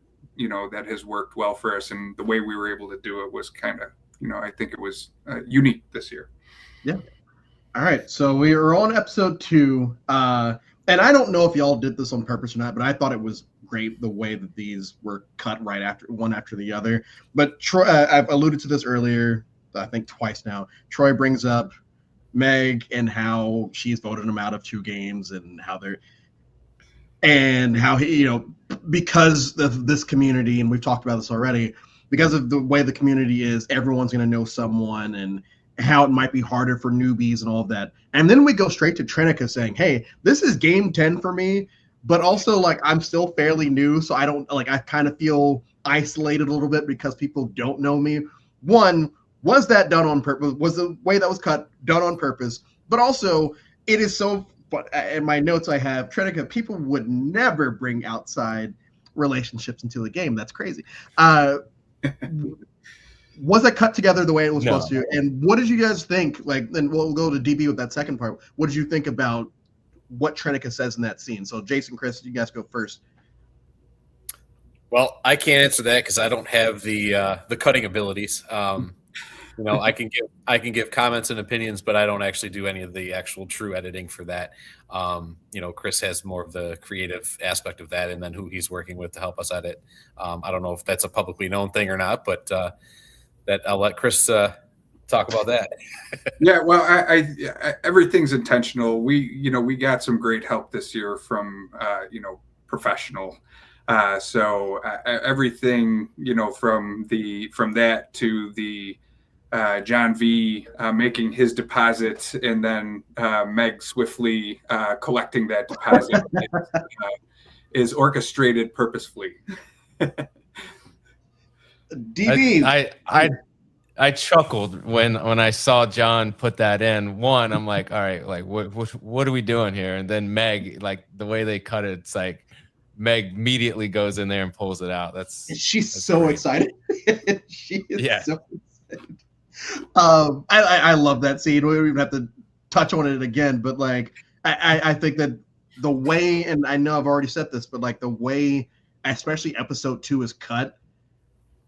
[SPEAKER 4] that has worked well for us, and the way we were able to do it was kind of, I think it was unique this year.
[SPEAKER 1] Yeah. All right. So we are on episode 2. and I don't know if y'all did this on purpose or not, but I thought it was great the way that these were cut right after one after the other. But Troy, I've alluded to this earlier, I think twice now. Troy brings up Meg and how she's voted him out of 2 games and how he, because of this community, and we've talked about this already, because of the way the community is, everyone's going to know someone, and how it might be harder for newbies and all of that. And then we go straight to Trinica saying, hey, this is game 10 for me, but also like I'm still fairly new, so I don't like, I kind of feel isolated a little bit because people don't know me. One, was that done on purpose? Was the way that was cut done on purpose? But also, it is so, but in my notes I have, Trinica, people would never bring outside relationships into the game. That's crazy. Was that cut together the way it was supposed to? And what did you guys think? Like, then we'll go to DB with that second part. What did you think about what Trinica says in that scene? So, Jason, Chris, you guys go first.
[SPEAKER 3] Well, I can't answer that because I don't have the cutting abilities. I can give comments and opinions, but I don't actually do any of the actual true editing for that. Chris has more of the creative aspect of that, and then who he's working with to help us edit. I don't know if that's a publicly known thing or not, but that I'll let Chris talk about that.
[SPEAKER 4] Yeah, well, I everything's intentional. We got some great help this year from professional. So everything from that to the John V making his deposit, and then Meg swiftly collecting that deposit is orchestrated purposefully.
[SPEAKER 1] DB,
[SPEAKER 2] I chuckled when I saw John put that in. One, I'm like, all right, like what are we doing here? And then Meg, like the way they cut it, it's like Meg immediately goes in there and pulls it out.
[SPEAKER 1] She's so
[SPEAKER 2] great.
[SPEAKER 1] Excited. She is so excited. I love that scene. We don't even have to touch on it again, but like I think that the way, and I know I've already said this, but like the way, especially episode 2 is cut,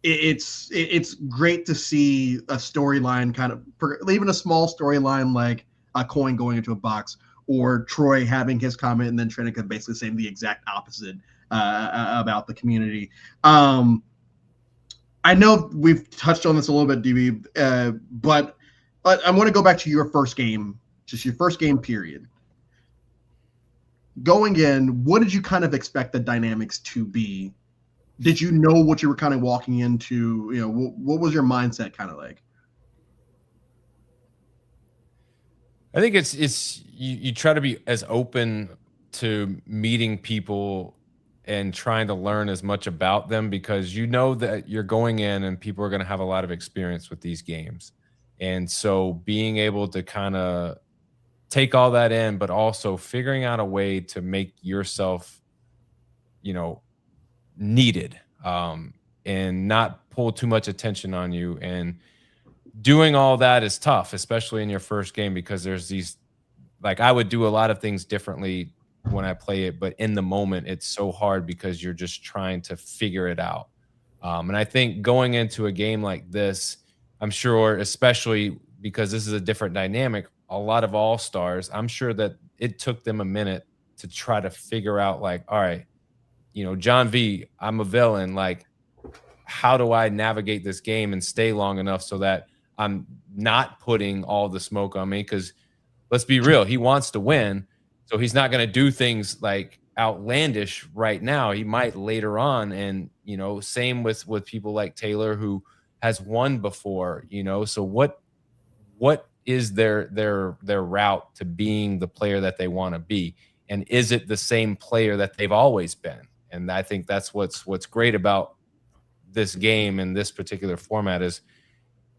[SPEAKER 1] it's great to see a storyline kind of, even a small storyline like a coin going into a box, or Troy having his comment and then Trinica basically saying the exact opposite about the community. I know we've touched on this a little bit, DB, but I want to go back to your first game, just your first game period. Going in, what did you kind of expect the dynamics to be? Did you know what you were kind of walking into? What was your mindset kind of like?
[SPEAKER 2] I think it's you try to be as open to meeting people and trying to learn as much about them, because you know that you're going in and people are going to have a lot of experience with these games. And so being able to kind of take all that in, but also figuring out a way to make yourself, needed, and not pull too much attention on you. And doing all that is tough, especially in your first game, because there's these, like, I would do a lot of things differently when I play it, but in the moment it's so hard because you're just trying to figure it out. And I think going into a game like this, I'm sure, especially because this is a different dynamic, a lot of all stars, I'm sure that it took them a minute to try to figure out, like, all right, John V, I'm a villain. Like, how do I navigate this game and stay long enough so that I'm not putting all the smoke on me? Because let's be real, he wants to win. So he's not going to do things like outlandish right now. He might later on. And, same with people like Taylor, who has won before, so what is their route to being the player that they want to be? And is it the same player that they've always been? And I think that's what's great about this game and this particular format is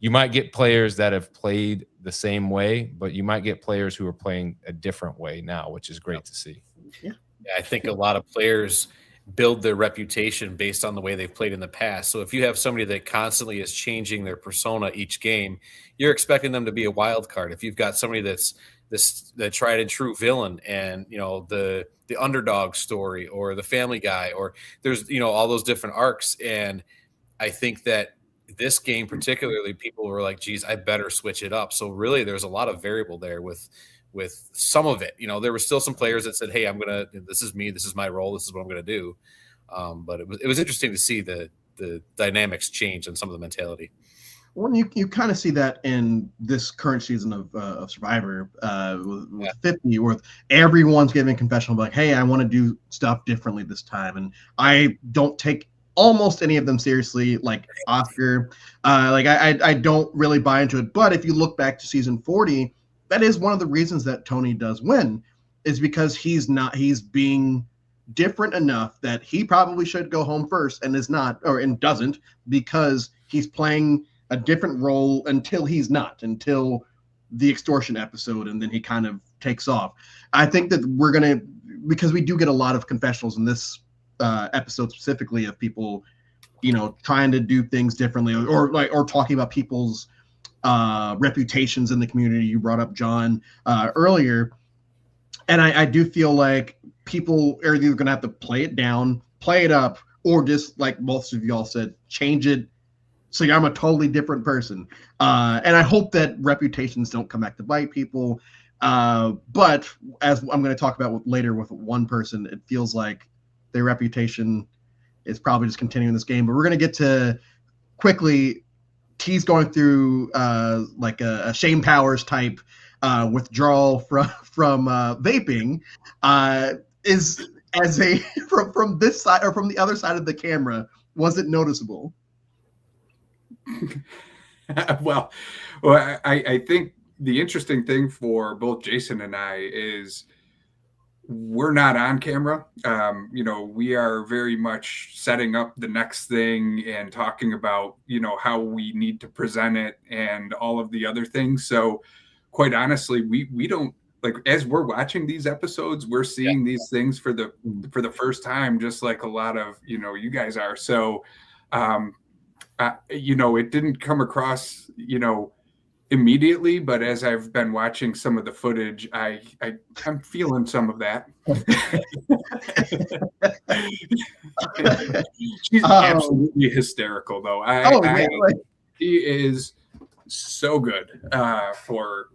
[SPEAKER 2] you might get players that have played the same way, but you might get players who are playing a different way now, which is great to see.
[SPEAKER 3] Yeah, I think a lot of players build their reputation based on the way they've played in the past. So if you have somebody that constantly is changing their persona each game, you're expecting them to be a wild card. If you've got somebody that's the tried and true villain, and the underdog story, or the family guy, or there's all those different arcs, and I think that this game particularly, people were like, geez, I better switch it up. So really there's a lot of variable there with some of it. There were still some players that said, hey, this is me, this is my role, this is what I'm gonna do. But it was interesting to see the dynamics change and some of the mentality.
[SPEAKER 1] Well, you kind of see that in this current season of Survivor with 50, where everyone's giving confessional like, hey, I want to do stuff differently this time. And I don't take almost any of them seriously, like Oscar. I don't really buy into it. But if you look back to season 40, that is one of the reasons that Tony does win, is because he's being different enough that he probably should go home first and is not, and doesn't, because he's playing a different role until the extortion episode, and then he kind of takes off. I think that because we do get a lot of confessionals in this episode specifically of people, trying to do things differently, or talking about people's reputations in the community. You brought up John earlier, and I do feel like people are either going to have to play it down, play it up, or just, like most of y'all said, change it so I'm a totally different person. And I hope that reputations don't come back to bite people. But as I'm going to talk about later with one person, it feels like their reputation is probably just continuing this game. But we're going to get to quickly. T's going through like a Shane Powers type withdrawal from vaping. Is as a from this side or from the other side of the camera, was it noticeable?
[SPEAKER 4] well, I think the interesting thing for both Jason and I is we're not on camera. We are very much setting up the next thing and talking about, how we need to present it and all of the other things. So quite honestly, we don't, like, as we're watching these episodes, we're seeing these things for the first time, just like a lot of, you guys are. So, it didn't come across, immediately, but as I've been watching some of the footage, I'm feeling some of that. She's absolutely hysterical, though. He is so good for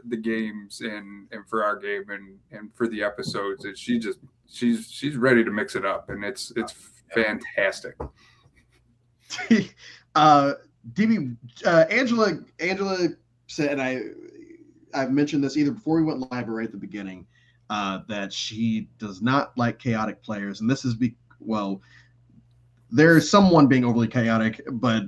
[SPEAKER 4] the games and for our game and for the episodes. And she's ready to mix it up, and it's fantastic.
[SPEAKER 1] DB, Angela said, and I've mentioned this either before we went live or right at the beginning, that she does not like chaotic players, and this is there's someone being overly chaotic, but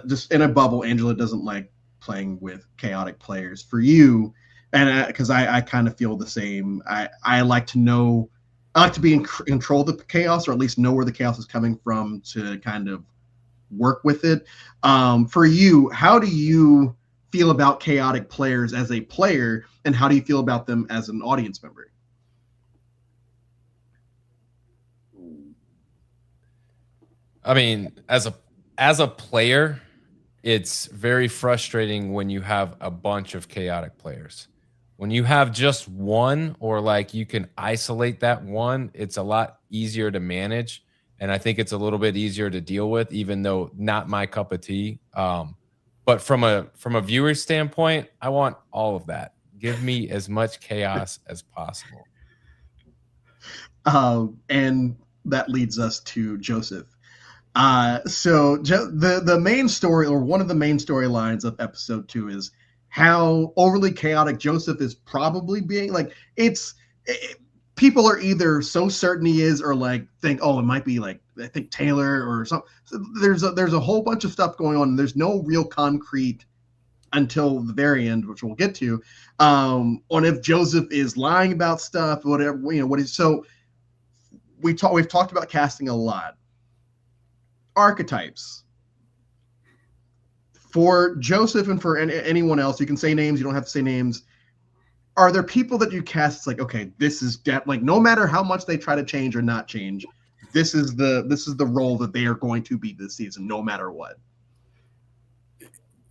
[SPEAKER 1] just in a bubble, Angela doesn't like playing with chaotic players. For you, and because I kind of feel the same, I like to be in control of the chaos, or at least know where the chaos is coming from to kind of work with it. For you, how do you feel about chaotic players as a player, and how do you feel about them as an audience member?
[SPEAKER 2] I mean, as a player, it's very frustrating when you have a bunch of chaotic players. When you have just one, or like you can isolate that one, it's a lot easier to manage. And I think it's a little bit easier to deal with, even though not my cup of tea. But from a viewer standpoint, I want all of that. Give me as much chaos as possible.
[SPEAKER 1] And that leads us to Joseph. So the main story, or one of the main storylines of episode 2, is how overly chaotic Joseph is probably being. Like, people are either so certain he is, or like think, it might be like, I think Taylor or something. So there's a whole bunch of stuff going on, and there's no real concrete until the very end, which we'll get to, on if Joseph is lying about stuff, whatever, what is. So we've talked about casting a lot. Archetypes. For Joseph and for anyone else, you can say names, you don't have to say names. Are there people that you cast? It's like, okay, this is like, no matter how much they try to change or not change, this is the role that they are going to be this season, no matter what.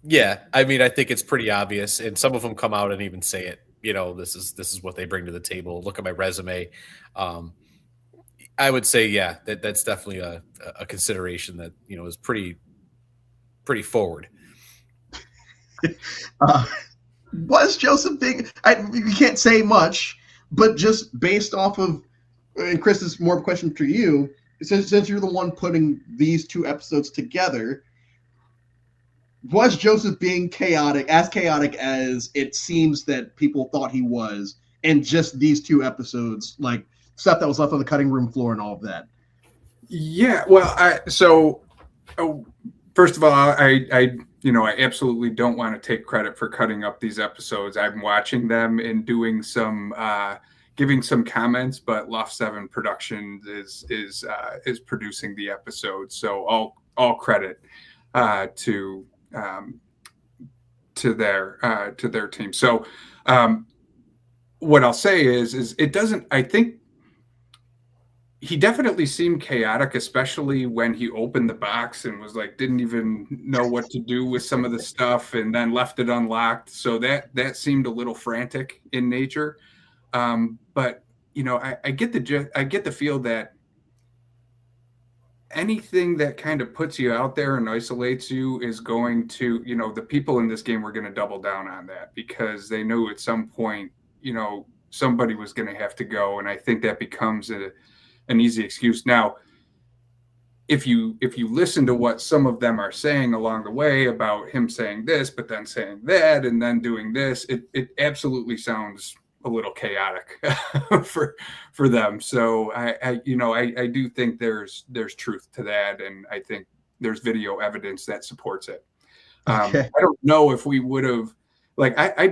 [SPEAKER 3] Yeah, I mean, I think it's pretty obvious, and some of them come out and even say it. This is what they bring to the table. Look at my resume. I would say, yeah, that's definitely a consideration that is pretty pretty forward.
[SPEAKER 1] Was Joseph being? You can't say much, but just based off of, and Chris, this is more of a question for you. Since you're the one putting these two episodes together, was Joseph being chaotic as it seems that people thought he was, and just these two episodes, like stuff that was left on the cutting room floor and all of that?
[SPEAKER 4] Yeah, well, first of all, I absolutely don't want to take credit for cutting up these episodes. I'm watching them and doing some, giving some comments, but Loft 7 Productions is producing the episode, so all credit to their team. So what I'll say is it doesn't. I think he definitely seemed chaotic, especially when he opened the box and was like, didn't even know what to do with some of the stuff and then left it unlocked. So that seemed a little frantic in nature. But I get the feel that anything that kind of puts you out there and isolates you is going to, the people in this game were going to double down on that because they knew at some point, somebody was going to have to go. And I think that becomes an easy excuse. Now, if you listen to what some of them are saying along the way about him saying this, but then saying that, and then doing this, it absolutely sounds a little chaotic for them. So I do think there's truth to that, and I think there's video evidence that supports it.
[SPEAKER 1] Okay.
[SPEAKER 4] I don't know if we would have, I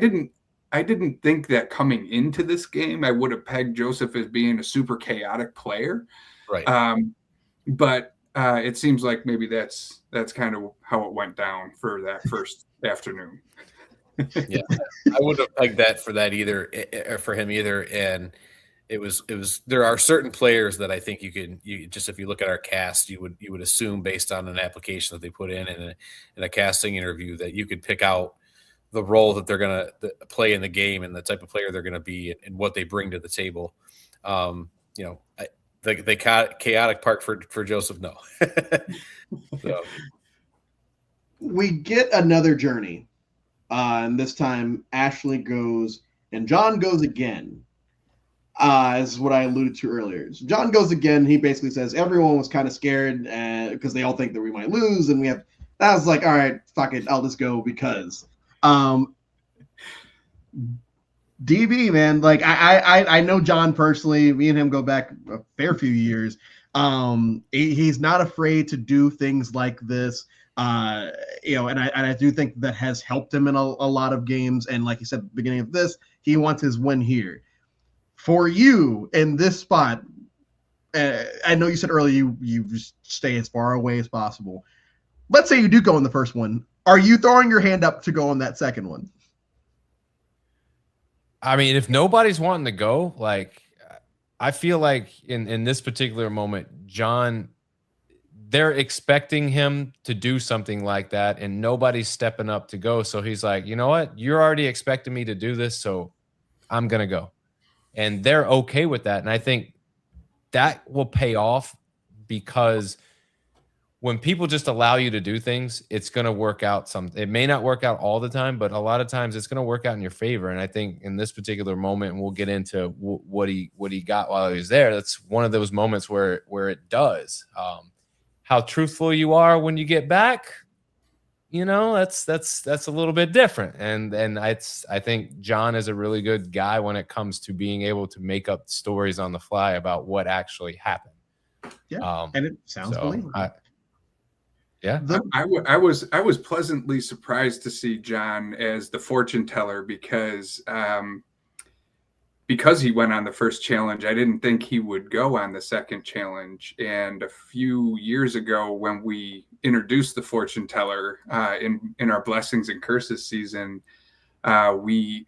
[SPEAKER 4] didn't think that coming into this game I would have pegged Joseph as being a super chaotic player,
[SPEAKER 3] Right?
[SPEAKER 4] But it seems like maybe that's kind of how it went down for that first afternoon.
[SPEAKER 3] Yeah, I wouldn't have pegged that for him either. And it was there are certain players that I think you just, if you look at our cast, you would assume based on an application that they put in a casting interview that you could pick out the role that they're going to play in the game and the type of player they're going to be and what they bring to the table. The chaotic part for Joseph, no. So.
[SPEAKER 1] We get another journey. And this time Ashley goes and John goes again. Is what I alluded to earlier. So John goes again. He basically says everyone was kind of scared because they all think that we might lose. And I was like, all right, fuck it. I'll just go because DB, man, like I know John personally. Me and him go back a fair few years. He's not afraid to do things like this. And I do think that has helped him in a lot of games. And like you said at the beginning of this, he wants his win here. For you in this spot, I know you said earlier you just stay as far away as possible. Let's say you do go in the first one. Are you throwing your hand up to go on that second one?
[SPEAKER 2] I mean, if nobody's wanting to go, like, I feel like in this particular moment, John, they're expecting him to do something like that, and nobody's stepping up to go. So he's like, you know what? You're already expecting me to do this, so I'm going to go. And they're okay with that. And I think that will pay off because when people just allow you to do things, it's going to work out. It may not work out all the time, but a lot of times it's going to work out in your favor. And I think in this particular moment, and we'll get into what he got while he was there, that's one of those moments where it does. How truthful you are when you get back, that's a little bit different. And I think John is a really good guy when it comes to being able to make up stories on the fly about what actually happened.
[SPEAKER 1] Yeah, and it sounds believable.
[SPEAKER 2] Yeah,
[SPEAKER 4] I was pleasantly surprised to see John as the fortune teller because he went on the first challenge. I didn't think he would go on the second challenge. And a few years ago, when we introduced the fortune teller in our Blessings and Curses season, the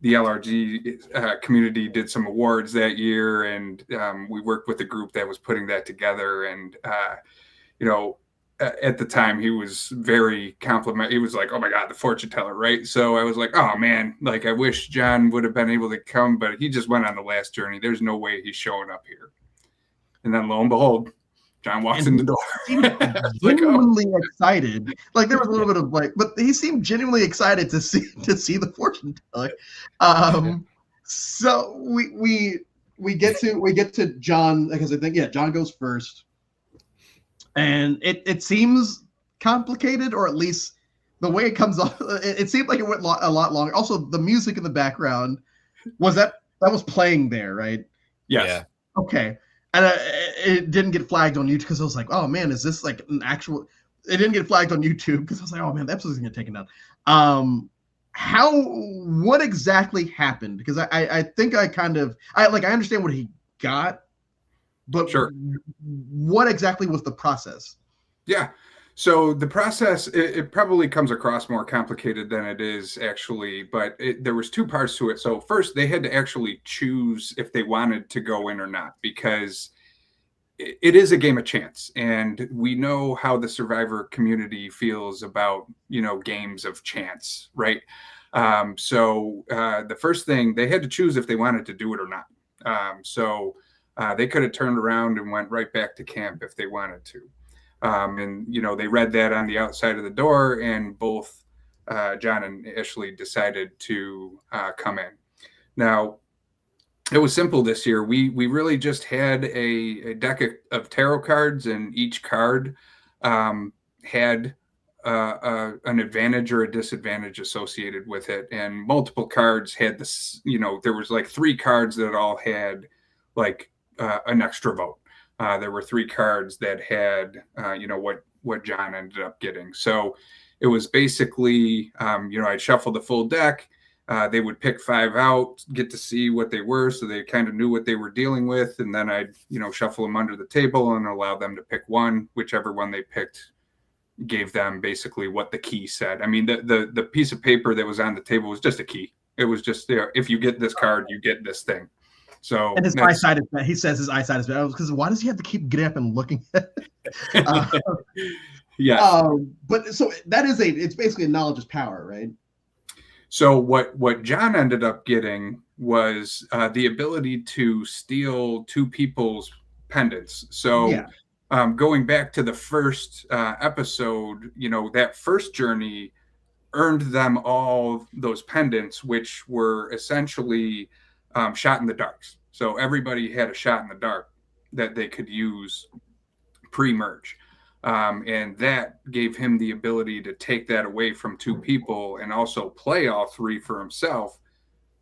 [SPEAKER 4] LRG community did some awards that year, and we worked with a group that was putting that together. And at the time, he was very complimentary. He was like, "Oh my God, the fortune teller!" Right? So I was like, "Oh man, like I wish John would have been able to come, but he just went on the last journey. There's no way he's showing up here." And then lo and behold, John walks in the door.
[SPEAKER 1] Genuinely excited. Like there was a little bit of but he seemed genuinely excited to see the fortune teller. So we get to John, because I think John goes first, and it seems complicated, or at least the way it comes off. It seemed like it went a lot longer. Also, the music in the background that was playing there, right?
[SPEAKER 4] Yes.
[SPEAKER 3] Yeah.
[SPEAKER 1] Okay. And it didn't get flagged on YouTube, because I was like, oh man, is this like an actual? It didn't get flagged on YouTube because I was like, oh man, that episode's gonna get taken down. What exactly happened? Because I think I understand what he got, but
[SPEAKER 4] sure,
[SPEAKER 1] what exactly was the process?
[SPEAKER 4] Yeah. So the process, it probably comes across more complicated than it is actually, but there was two parts to it. So first, they had to actually choose if they wanted to go in or not, because it is a game of chance. And we know how the Survivor community feels about, games of chance, right? So the first thing, they had to choose if they wanted to do it or not. So they could have turned around and went right back to camp if they wanted to. And they read that on the outside of the door, and both John and Ashley decided to come in. Now, it was simple this year. We really just had a deck of tarot cards, and each card had an advantage or a disadvantage associated with it. And multiple cards had this, there was like 3 cards that all had like an extra vote. There were 3 cards that had, what John ended up getting. So it was basically, I'd shuffle the full deck. They would pick 5 out, get to see what they were, so they kind of knew what they were dealing with. And then I'd, shuffle them under the table and allow them to pick one. Whichever one they picked gave them basically what the key said. I mean, the piece of paper that was on the table was just a key. It was just there. If you get this card, you get this thing. So,
[SPEAKER 1] and his eyesight is bad. He says his eyesight is bad, because why does he have to keep getting up and looking at it?
[SPEAKER 4] Yeah.
[SPEAKER 1] But so it's basically a knowledge is power, right?
[SPEAKER 4] So what John ended up getting was the ability to steal 2 people's pendants. So going back to the first episode, that first journey earned them all those pendants, which were essentially shot in the darks. So everybody had a shot in the dark that they could use pre-merge. And that gave him the ability to take that away from 2 people and also play all 3 for himself.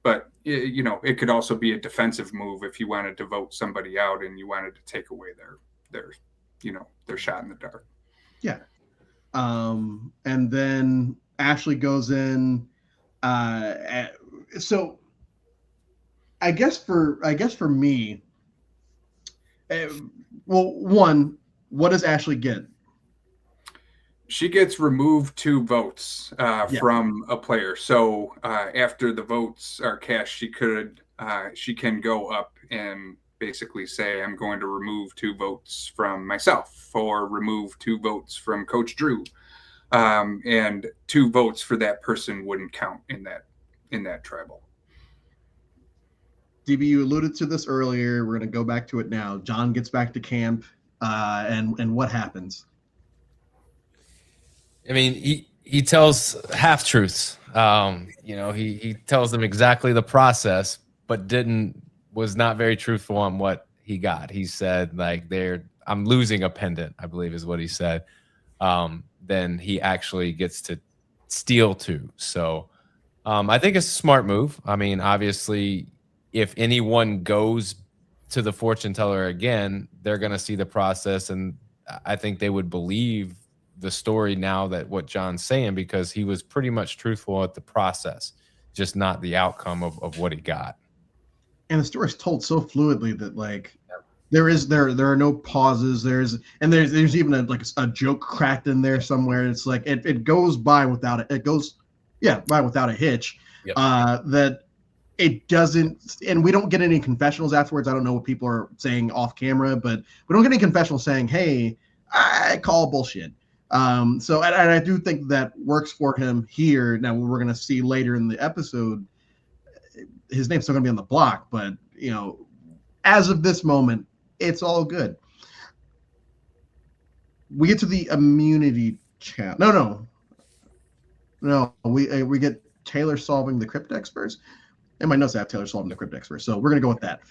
[SPEAKER 4] But, it could also be a defensive move if you wanted to vote somebody out and you wanted to take away their shot in the dark.
[SPEAKER 1] Yeah. And then Ashley goes in. So I guess for me, one, what does Ashley get?
[SPEAKER 4] She gets removed 2 votes from a player. So after the votes are cast, she can go up and basically say, I'm going to remove 2 votes from myself, or remove 2 votes from Coach Drew. And 2 votes for that person wouldn't count in that tribal.
[SPEAKER 1] DB, you alluded to this earlier. We're going to go back to it now. John gets back to camp, and what happens?
[SPEAKER 2] I mean, he tells half truths. He tells them exactly the process, but was not very truthful on what he got. He said, like, I'm losing a pendant, I believe is what he said. Then he actually gets to steal 2. So I think it's a smart move. I mean, obviously, if anyone goes to the fortune teller again, they're going to see the process, and I think they would believe the story now that what John's saying, because he was pretty much truthful at the process, just not the outcome of what he got.
[SPEAKER 1] And the story's told so fluidly that there are no pauses. There's even a joke cracked in there somewhere. It's like it goes by without it. It goes by without a hitch.
[SPEAKER 3] Yep.
[SPEAKER 1] That it doesn't, and we don't get any confessionals afterwards. I don't know what people are saying off camera, but we don't get any confessionals saying, "Hey, I call bullshit." So I do think that works for him here. Now we're going to see later in the episode, his name's still going to be on the block, but as of this moment, it's all good. we get to the immunity challenge. No. We get Taylor solving the cryptex first. And my notes have Taylor solving the cryptex first, so we're gonna go with that.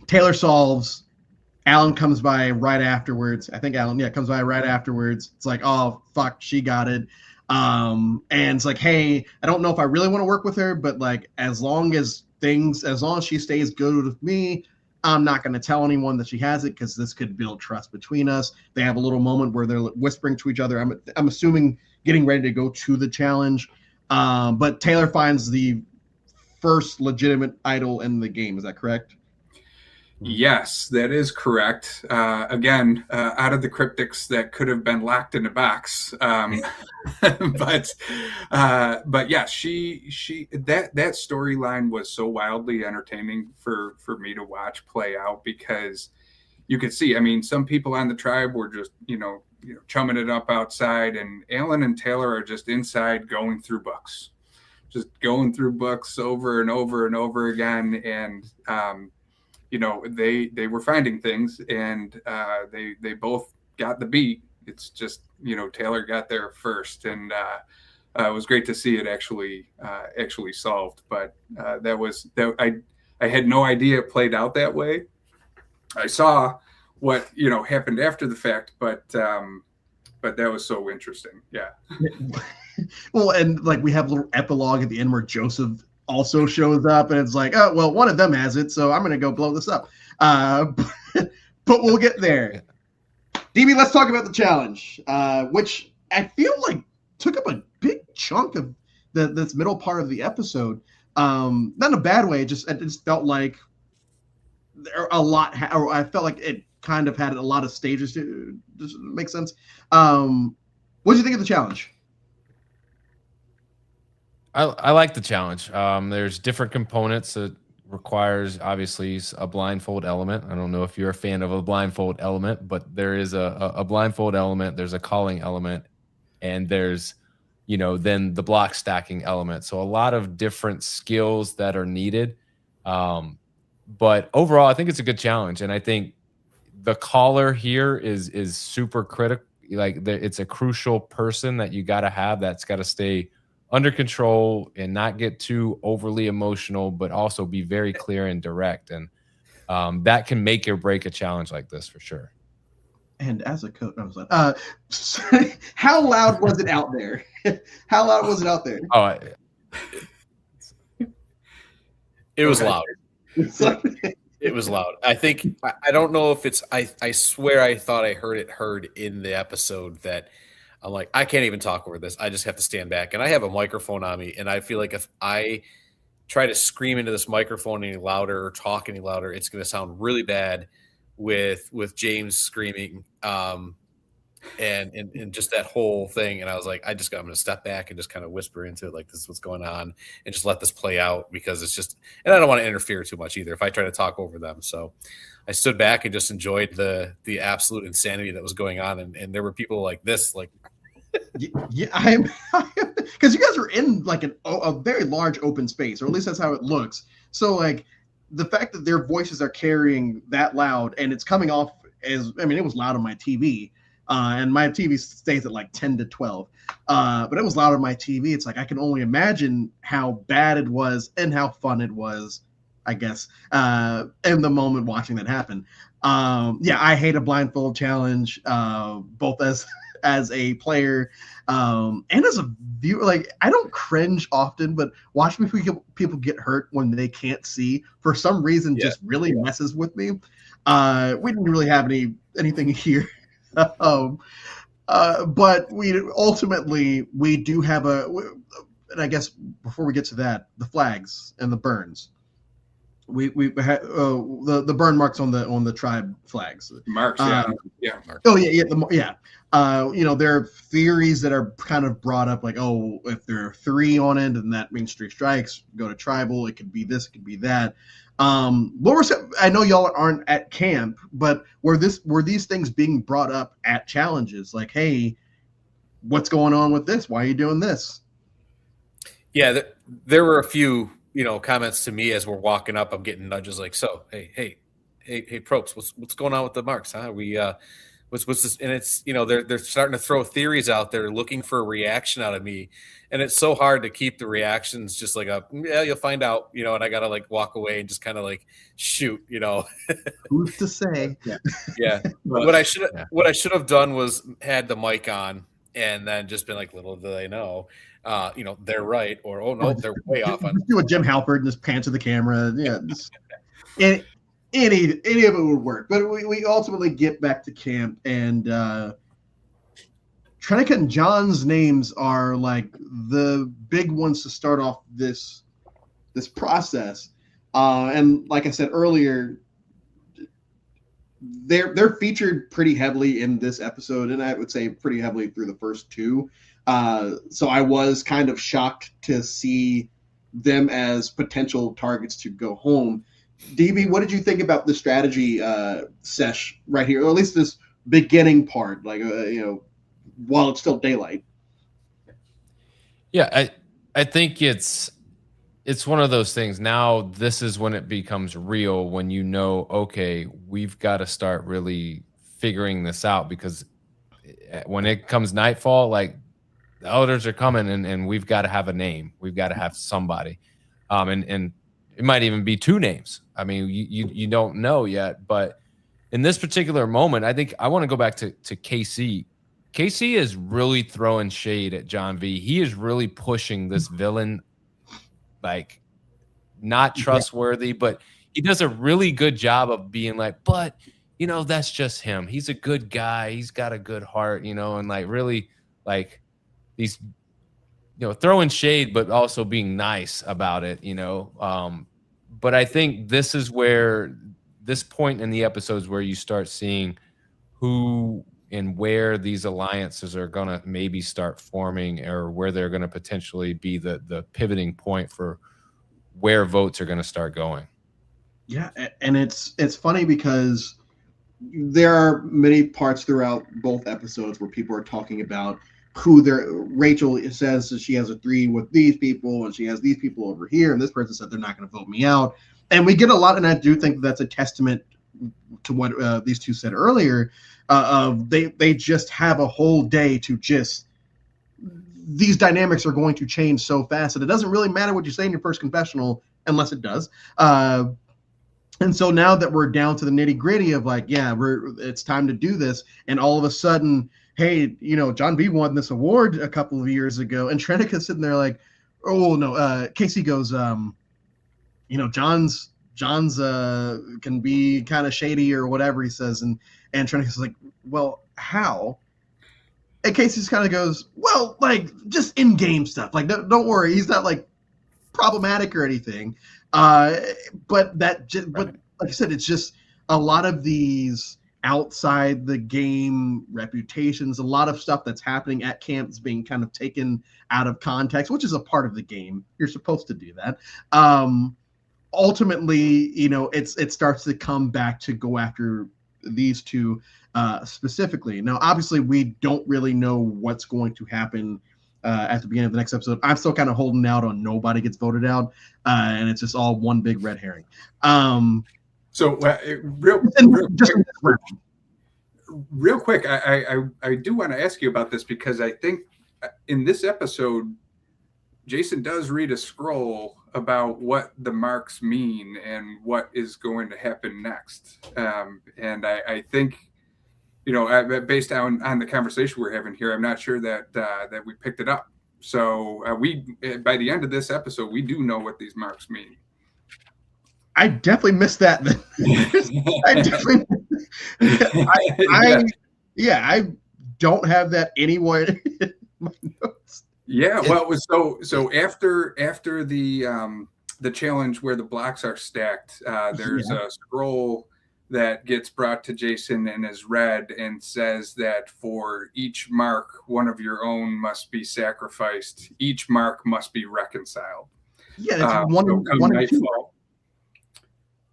[SPEAKER 1] Taylor solves. Alan comes by right afterwards. I think Alan, comes by right afterwards. It's like, oh fuck, she got it. And it's like, hey, I don't know if I really want to work with her, but like, as long as she stays good with me, I'm not going to tell anyone that she has it because this could build trust between us. They have a little moment where they're whispering to each other. I'm assuming getting ready to go to the challenge. But Taylor finds the first legitimate idol in the game. Is that correct?
[SPEAKER 4] Yes, that is correct. Again, out of the cryptics that could have been locked in a box, but yeah, she that storyline was so wildly entertaining for me to watch play out because you could see. I mean, some people on the tribe were just chumming it up outside, and Alan and Taylor are just inside going through books over and over and over again, and they were finding things, and they both got the beat. It's just Taylor got there first, and it was great to see it actually solved. But I had no idea it played out that way. I saw what happened after the fact, but that was so interesting. Yeah.
[SPEAKER 1] Well, and like we have a little epilogue at the end where Joseph also shows up, and it's like, oh well, one of them has it, so I'm gonna go blow this up. But we'll get there. DB, let's talk about the challenge, which I feel like took up a big chunk of this middle part of the episode. Not in a bad way, it just felt like there a lot. I felt like it kind of had a lot of stages to make sense. What did you think of the challenge?
[SPEAKER 2] I like the challenge. There's different components. It requires obviously a blindfold element. I don't know if you're a fan of a blindfold element, but there is a blindfold element. There's a calling element, and there's then the block stacking element. So a lot of different skills that are needed. But overall, I think it's a good challenge, and I think the caller here is super critical. Like it's a crucial person that you got to have. That's got to stay under control and not get too overly emotional, but also be very clear and direct. And that can make or break a challenge like this for sure.
[SPEAKER 1] And as a coach, I was like, how loud was it out there? How loud was it out there?
[SPEAKER 3] Oh, it was loud. It was loud. I think, I don't know if it's, I swear I thought I heard in the episode that I'm like, I can't even talk over this. I just have to stand back. And I have a microphone on me. And I feel like if I try to scream into this microphone any louder or talk any louder, it's going to sound really bad with James screaming and just that whole thing. And I was like, I'm going to step back and just kind of whisper into it, like, this is what's going on, and just let this play out, because it's just, and I don't want to interfere too much either if I try to talk over them. So I stood back and just enjoyed the absolute insanity that was going on. And there were people like this, like,
[SPEAKER 1] yeah, I'm because you guys are in like a very large open space, or at least that's how it looks. So like the fact that their voices are carrying that loud, and it's coming off as, I mean, it was loud on my TV, and my TV stays at like 10 to 12, but it was loud on my TV. It's like I can only imagine how bad it was and how fun it was, I guess, in the moment watching that happen. Yeah, I hate a blindfold challenge, both as a player and as a viewer. Like, I don't cringe often, but watching people get hurt when they can't see for some reason just really messes with me. We didn't really have anything here, but we do have and I guess before we get to that, the flags and the burns. We had the burn marks on the tribe flags.
[SPEAKER 4] Marks, yeah.
[SPEAKER 1] Oh yeah. There are theories that are kind of brought up, like, oh, if there are 3 on it, then that means 3 strikes. Go to tribal. It could be this. It could be that. I know y'all aren't at camp, but were these things being brought up at challenges? Like, hey, what's going on with this? Why are you doing this?
[SPEAKER 3] Yeah, there were a few comments to me as we're walking up. I'm getting nudges like, so hey Probst, what's going on with the marks, huh? We What's this? And it's, they're starting to throw theories out there, looking for a reaction out of me, and it's so hard to keep the reactions just like you'll find out, and I gotta like walk away and just kind of like shoot.
[SPEAKER 1] Who's to say?
[SPEAKER 3] Yeah. What I should have done was had the mic on and then just been like, little do they know, they're right, or oh no, they're way off on.
[SPEAKER 1] Do a Jim Halpert and just pan to the camera. Yeah. Any of it would work, but we ultimately get back to camp, and Trenica and John's names are like the big ones to start off this process. And like I said earlier, they're featured pretty heavily in this episode, and I would say pretty heavily through the first two. So I was kind of shocked to see them as potential targets to go home. DB, what did you think about the strategy sesh right here, or at least this beginning part, like while it's still daylight?
[SPEAKER 2] Yeah, I think it's one of those things. Now this is when it becomes real, when okay, we've got to start really figuring this out, because when it comes nightfall, like the elders are coming, and we've got to have a name. We've got to have somebody, and it might even be two names. I mean, you don't know yet, but in this particular moment, I think I want to go back to KC. KC is really throwing shade at John V. He is really pushing this villain, like, not trustworthy, but he does a really good job of being like, but that's just him. He's a good guy. He's got a good heart, and like really like these, throwing shade, but also being nice about it, But I think this is where this point in the episodes where you start seeing who and where these alliances are going to maybe start forming, or where they're going to potentially be the pivoting point for where votes are going to start going.
[SPEAKER 1] Yeah, and it's funny because there are many parts throughout both episodes where people are talking about who Rachel says that she has a 3 with these people, and she has these people over here, and this person said they're not going to vote me out. And we get a lot, and I do think that's a testament to what these two said earlier, of they just have a whole day to just, these dynamics are going to change so fast that it doesn't really matter what you say in your first confessional, unless it does. And so now that we're down to the nitty gritty of like, it's time to do this, and all of a sudden, hey, John B won this award a couple of years ago, and Trenica's sitting there like, oh no, Casey goes, John's can be kind of shady or whatever he says, and Trenica's like, well, how? And Casey just kind of goes, well, like just in-game stuff, like don't worry, he's not like problematic or anything. But like I said, it's just a lot of these outside the game reputations, a lot of stuff that's happening at camp is being kind of taken out of context, which is a part of the game. You're supposed to do that. Ultimately, it starts to come back to go after these two specifically. Now, obviously, we don't really know what's going to happen at the beginning of the next episode. I'm still kind of holding out on nobody gets voted out, and it's just all one big red herring.
[SPEAKER 4] Real quick, I do want to ask you about this, because I think in this episode, Jason does read a scroll about what the marks mean and what is going to happen next. And I think, based on the conversation we're having here, I'm not sure that we picked it up. So by the end of this episode, we do know what these marks mean.
[SPEAKER 1] I definitely missed that. I don't have that anywhere in my notes.
[SPEAKER 4] Yeah, well, so after the challenge where the blocks are stacked, there's a scroll that gets brought to Jason and is read and says that for each mark, one of your own must be sacrificed. Each mark must be reconciled.
[SPEAKER 1] Yeah, it's one and two.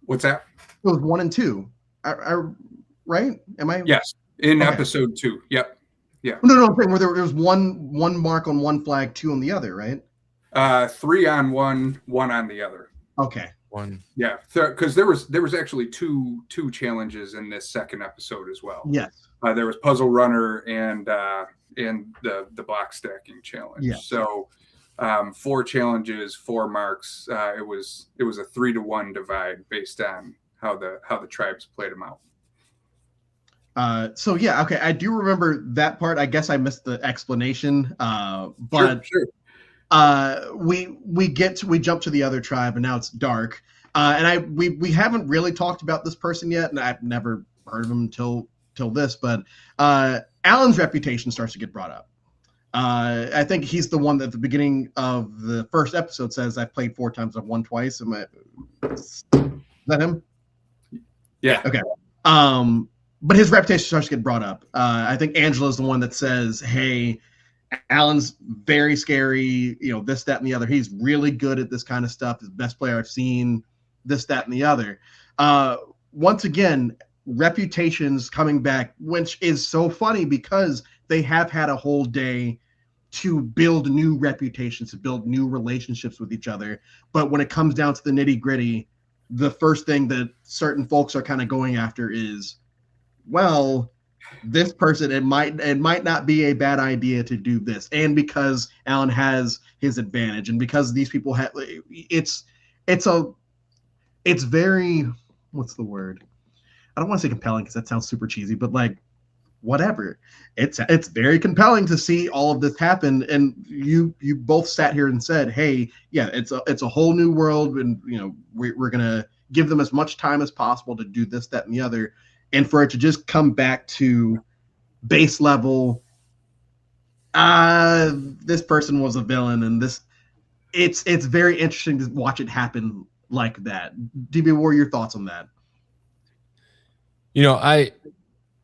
[SPEAKER 4] What's that?
[SPEAKER 1] It was 1 and 2. Right? Am I?
[SPEAKER 4] Yes, in episode 2. Yep. Yeah.
[SPEAKER 1] No, I'm saying where there was one mark on one flag, 2 on the other, right?
[SPEAKER 4] 3 on one on the other.
[SPEAKER 1] Okay.
[SPEAKER 2] one.
[SPEAKER 4] Yeah, because there was actually two challenges in this second episode as well.
[SPEAKER 1] Yes.
[SPEAKER 4] There was Puzzle Runner and the block stacking challenge.
[SPEAKER 1] Yes.
[SPEAKER 4] So 4 challenges, 4 marks. It was a 3-to-1 divide based on how the tribes played them out.
[SPEAKER 1] So yeah, okay, I do remember that part. I guess I missed the explanation. But
[SPEAKER 4] Sure.
[SPEAKER 1] We jump to the other tribe, and now it's dark. And we haven't really talked about this person yet, and I've never heard of him till this. But Alan's reputation starts to get brought up. I think he's the one that at the beginning of the first episode says, "I've played 4 times, I've won twice." Is that him?
[SPEAKER 4] Yeah.
[SPEAKER 1] Okay. But his reputation starts to get brought up. I think Angela's the one that says, "Hey, Alan's very scary, this, that, and the other. He's really good at this kind of stuff. He's the best player I've seen, this, that, and the other." Once again, reputations coming back, which is so funny because they have had a whole day to build new reputations, to build new relationships with each other. But when it comes down to the nitty-gritty, the first thing that certain folks are kind of going after is, well, this person, it might not be a bad idea to do this. And because Alan has his advantage, and because these people have, it's very, what's the word? I don't want to say compelling because that sounds super cheesy, but like, whatever. It's very compelling to see all of this happen. And you both sat here and said, "Hey, yeah, it's a whole new world, and we're gonna give them as much time as possible to do this, that, and the other." And for it to just come back to base level, this person was a villain, and it's very interesting to watch it happen like that. DB, what are your thoughts on that?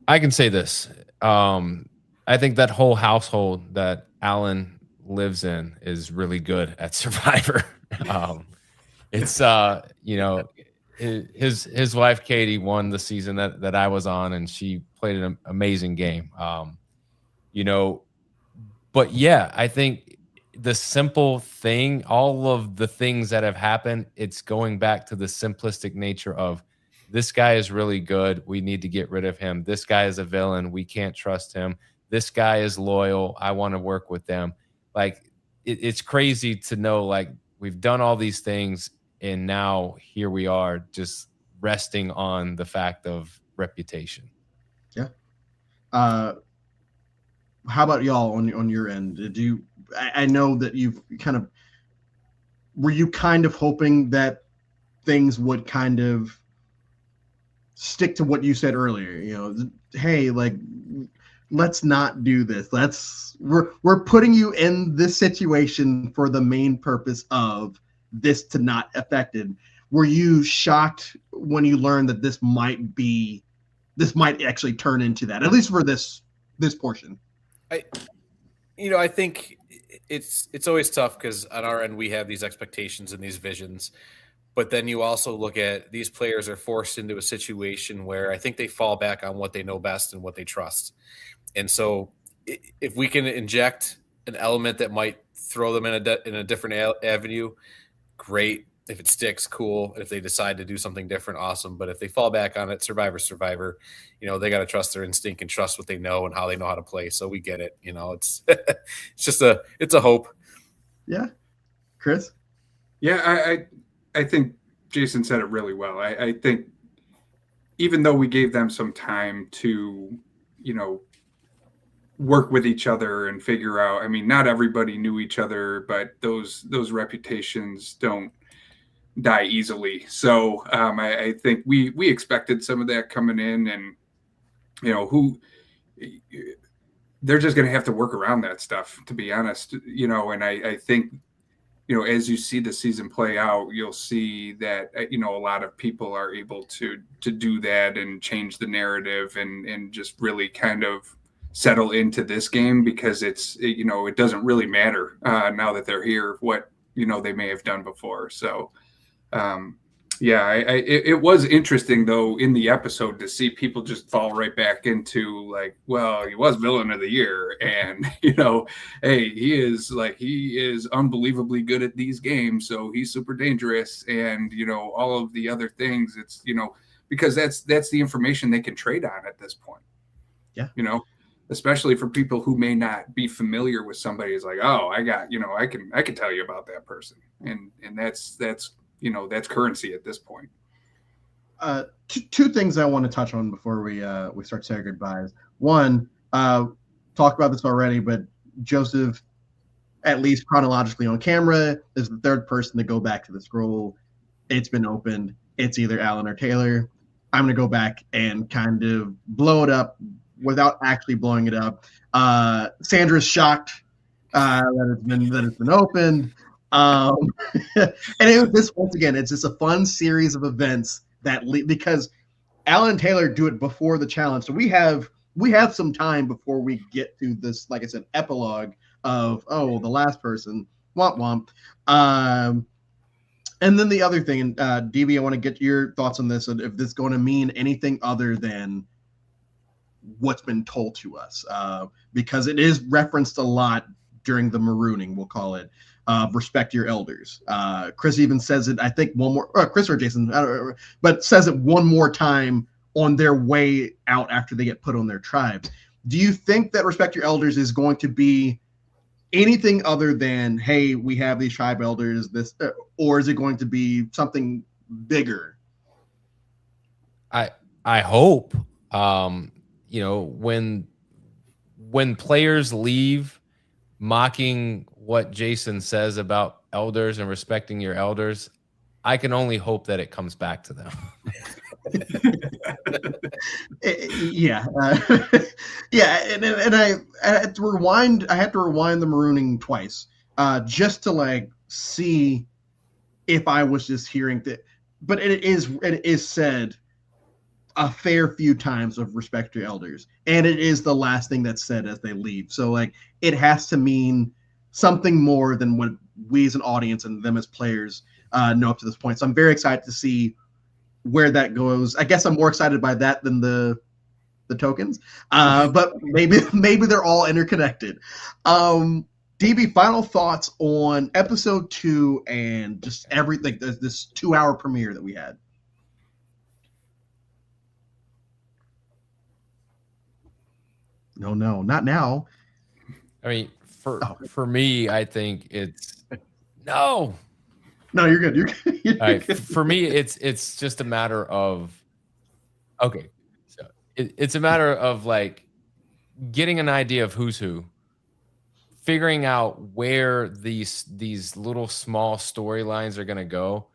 [SPEAKER 2] I can say this. I think that whole household that Alan lives in is really good at Survivor. It's his wife Katie won the season that I was on, and she played an amazing game. But yeah, I think the simple thing, all of the things that have happened, it's going back to the simplistic nature of, this guy is really good, we need to get rid of him. This guy is a villain, we can't trust him. This guy is loyal, I want to work with them. Like, it's crazy to know, like, we've done all these things, and now here we are just resting on the fact of reputation.
[SPEAKER 1] Yeah. How about y'all on your end? I know that were you kind of hoping that things would kind of stick to what you said earlier? Hey, like, let's not do this. We're putting you in this situation for the main purpose of this to not affected. Were you shocked when you learned that this might actually turn into that, at least for this portion?
[SPEAKER 3] I think it's always tough because on our end we have these expectations and these visions, but then you also look at these players are forced into a situation where I think they fall back on what they know best and what they trust. And so if we can inject an element that might throw them in a different avenue, great. If it sticks, cool. If they decide to do something different, awesome. But if they fall back on it, Survivor, they got to trust their instinct and trust what they know and how they know how to play. So we get it. It's it's a hope.
[SPEAKER 1] Yeah. Chris?
[SPEAKER 4] Yeah, I think Jason said it really well. I think even though we gave them some time to, work with each other and figure out, I mean, not everybody knew each other, but those reputations don't die easily. So I think we expected some of that coming in, and they're just going to have to work around that stuff, to be honest. And I think as you see the season play out, you'll see that a lot of people are able to do that and change the narrative and just really kind of settle into this game, because it doesn't really matter now that they're here what they may have done before. So Yeah, it was interesting though in the episode to see people just fall right back into like, well, he was villain of the year, and hey, he is unbelievably good at these games, so he's super dangerous, and all of the other things. It's because that's the information they can trade on at this point.
[SPEAKER 1] Yeah,
[SPEAKER 4] especially for people who may not be familiar with somebody. It's like, oh, I got I can tell you about that person, and that's currency at this point.
[SPEAKER 1] Two things I want to touch on before we start saying goodbyes. One, talked about this already, but Joseph, at least chronologically on camera, is the third person to go back to the scroll. It's been opened. It's either Alan or Taylor. I'm going to go back and kind of blow it up without actually blowing it up. Sandra's shocked that it's been opened. And this once again, it's just a fun series of events because Alan and Taylor do it before the challenge, so we have some time before we get to this, like I said, epilogue of the last person, womp womp. And then the other thing, and DB, I want to get your thoughts on this, and if this is going to mean anything other than what's been told to us, because it is referenced a lot during the marooning, we'll call it. Respect your elders. Chris even says it, I think, one more, Chris or Jason, I don't know, but says it one more time on their way out after they get put on their tribes. Do you think that respect your elders is going to be anything other than, hey, we have these tribe elders, or is it going to be something bigger?
[SPEAKER 2] I hope, when players leave mocking what Jason says about elders and respecting your elders, I can only hope that it comes back to them.
[SPEAKER 1] Yeah. Yeah. And I had to rewind the marooning twice, just to see if I was just hearing that, but it is said a fair few times of respect to elders, and it is the last thing that's said as they leave. So it has to mean something more than what we as an audience and them as players know up to this point. So I'm very excited to see where that goes. I guess I'm more excited by that than the tokens, but maybe they're all interconnected. DB, final thoughts on episode 2 and just everything, this 2-hour premiere that we had. No, not now.
[SPEAKER 2] I mean, for me, I think it's no.
[SPEAKER 1] You're good. You're good.
[SPEAKER 2] All right. For me, it's just a matter of so it's a matter of getting an idea of who's who, figuring out where these little small storylines are going to go,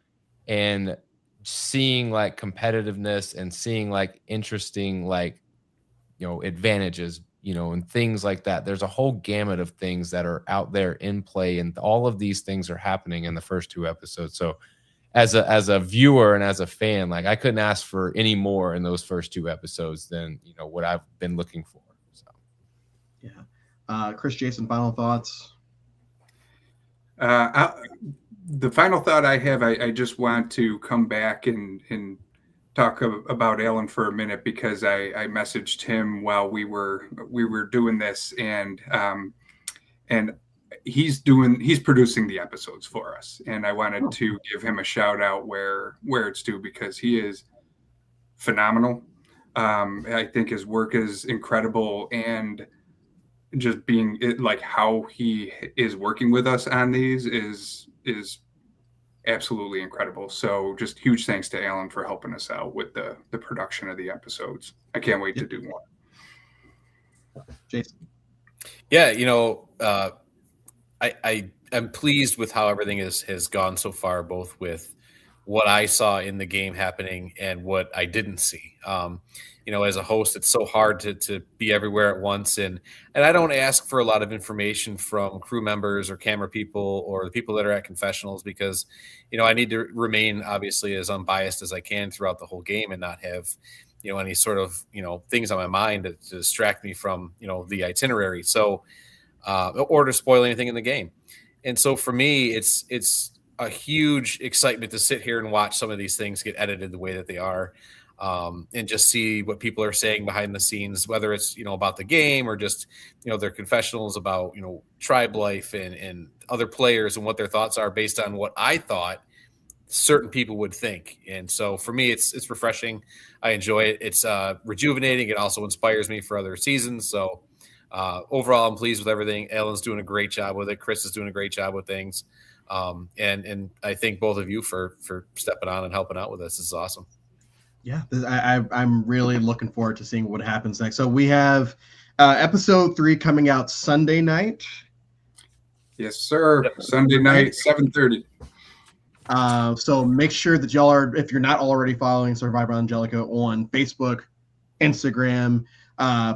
[SPEAKER 2] and seeing competitiveness and seeing interesting advantages, and things like that. There's a whole gamut of things that are out there in play, and all of these things are happening in the first 2 episodes. So as a viewer and as a fan, I couldn't ask for any more in those first 2 episodes than what I've been looking for. So
[SPEAKER 1] yeah. Chris, Jason, final thoughts?
[SPEAKER 4] The final thought I have, I just want to come back and talk about Alan for a minute, because I messaged him while we were doing this, and he's producing the episodes for us, and I wanted to give him a shout out where it's due, because he is phenomenal. I think his work is incredible, and just being how he is working with us on these is absolutely incredible. So just huge thanks to Alan for helping us out with the production of the episodes. I can't wait to do more.
[SPEAKER 1] Jason?
[SPEAKER 3] Yeah, I'm pleased with how everything has gone so far, both with what I saw in the game happening and what I didn't see. As a host, it's so hard to be everywhere at once. And I don't ask for a lot of information from crew members or camera people or the people that are at confessionals, because, I need to remain obviously as unbiased as I can throughout the whole game and not have, any sort of, things on my mind to distract me from, the itinerary. So, or to spoil anything in the game. And so for me, it's a huge excitement to sit here and watch some of these things get edited the way that they are, and just see what people are saying behind the scenes, whether it's, about the game or just, their confessionals about, tribe life and other players and what their thoughts are based on what I thought certain people would think. And so for me, it's refreshing. I enjoy it. It's rejuvenating. It also inspires me for other seasons. So overall, I'm pleased with everything. Alan's doing a great job with it. Chris is doing a great job with things. And I thank both of you for stepping on and helping out with this. This is awesome.
[SPEAKER 1] Yeah, I'm really looking forward to seeing what happens next. So we have episode 3 coming out Sunday night.
[SPEAKER 4] Yes, sir. Yep. Sunday night, 7:30.
[SPEAKER 1] So make sure that y'all are, if you're not already following Survivor Angelica on Facebook, Instagram,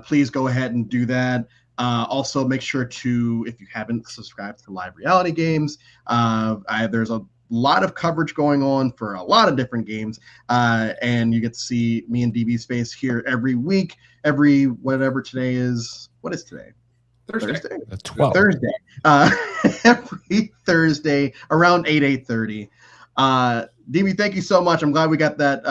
[SPEAKER 1] please go ahead and do that. Also, make sure to, if you haven't subscribed to Live Reality Games, there's a lot of coverage going on for a lot of different games, and you get to see me and DB's face here every week, every whatever today is. What is today? Thursday.
[SPEAKER 2] The 12th.
[SPEAKER 1] Thursday. Every Thursday around 8:30. DB, thank you so much. I'm glad we got that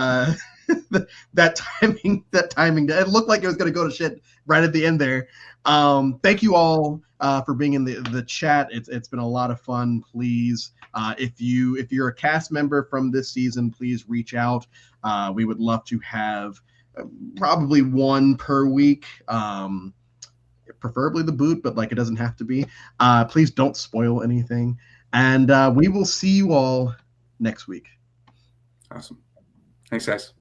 [SPEAKER 1] that timing. It looked like it was going to go to shit right at the end there. Thank you all for being in the chat. It's been a lot of fun. Please, if you're a cast member from this season, please reach out. We would love to have probably one per week. Preferably the boot, but it doesn't have to be. Please don't spoil anything. And we will see you all next week.
[SPEAKER 4] Awesome. Thanks, guys.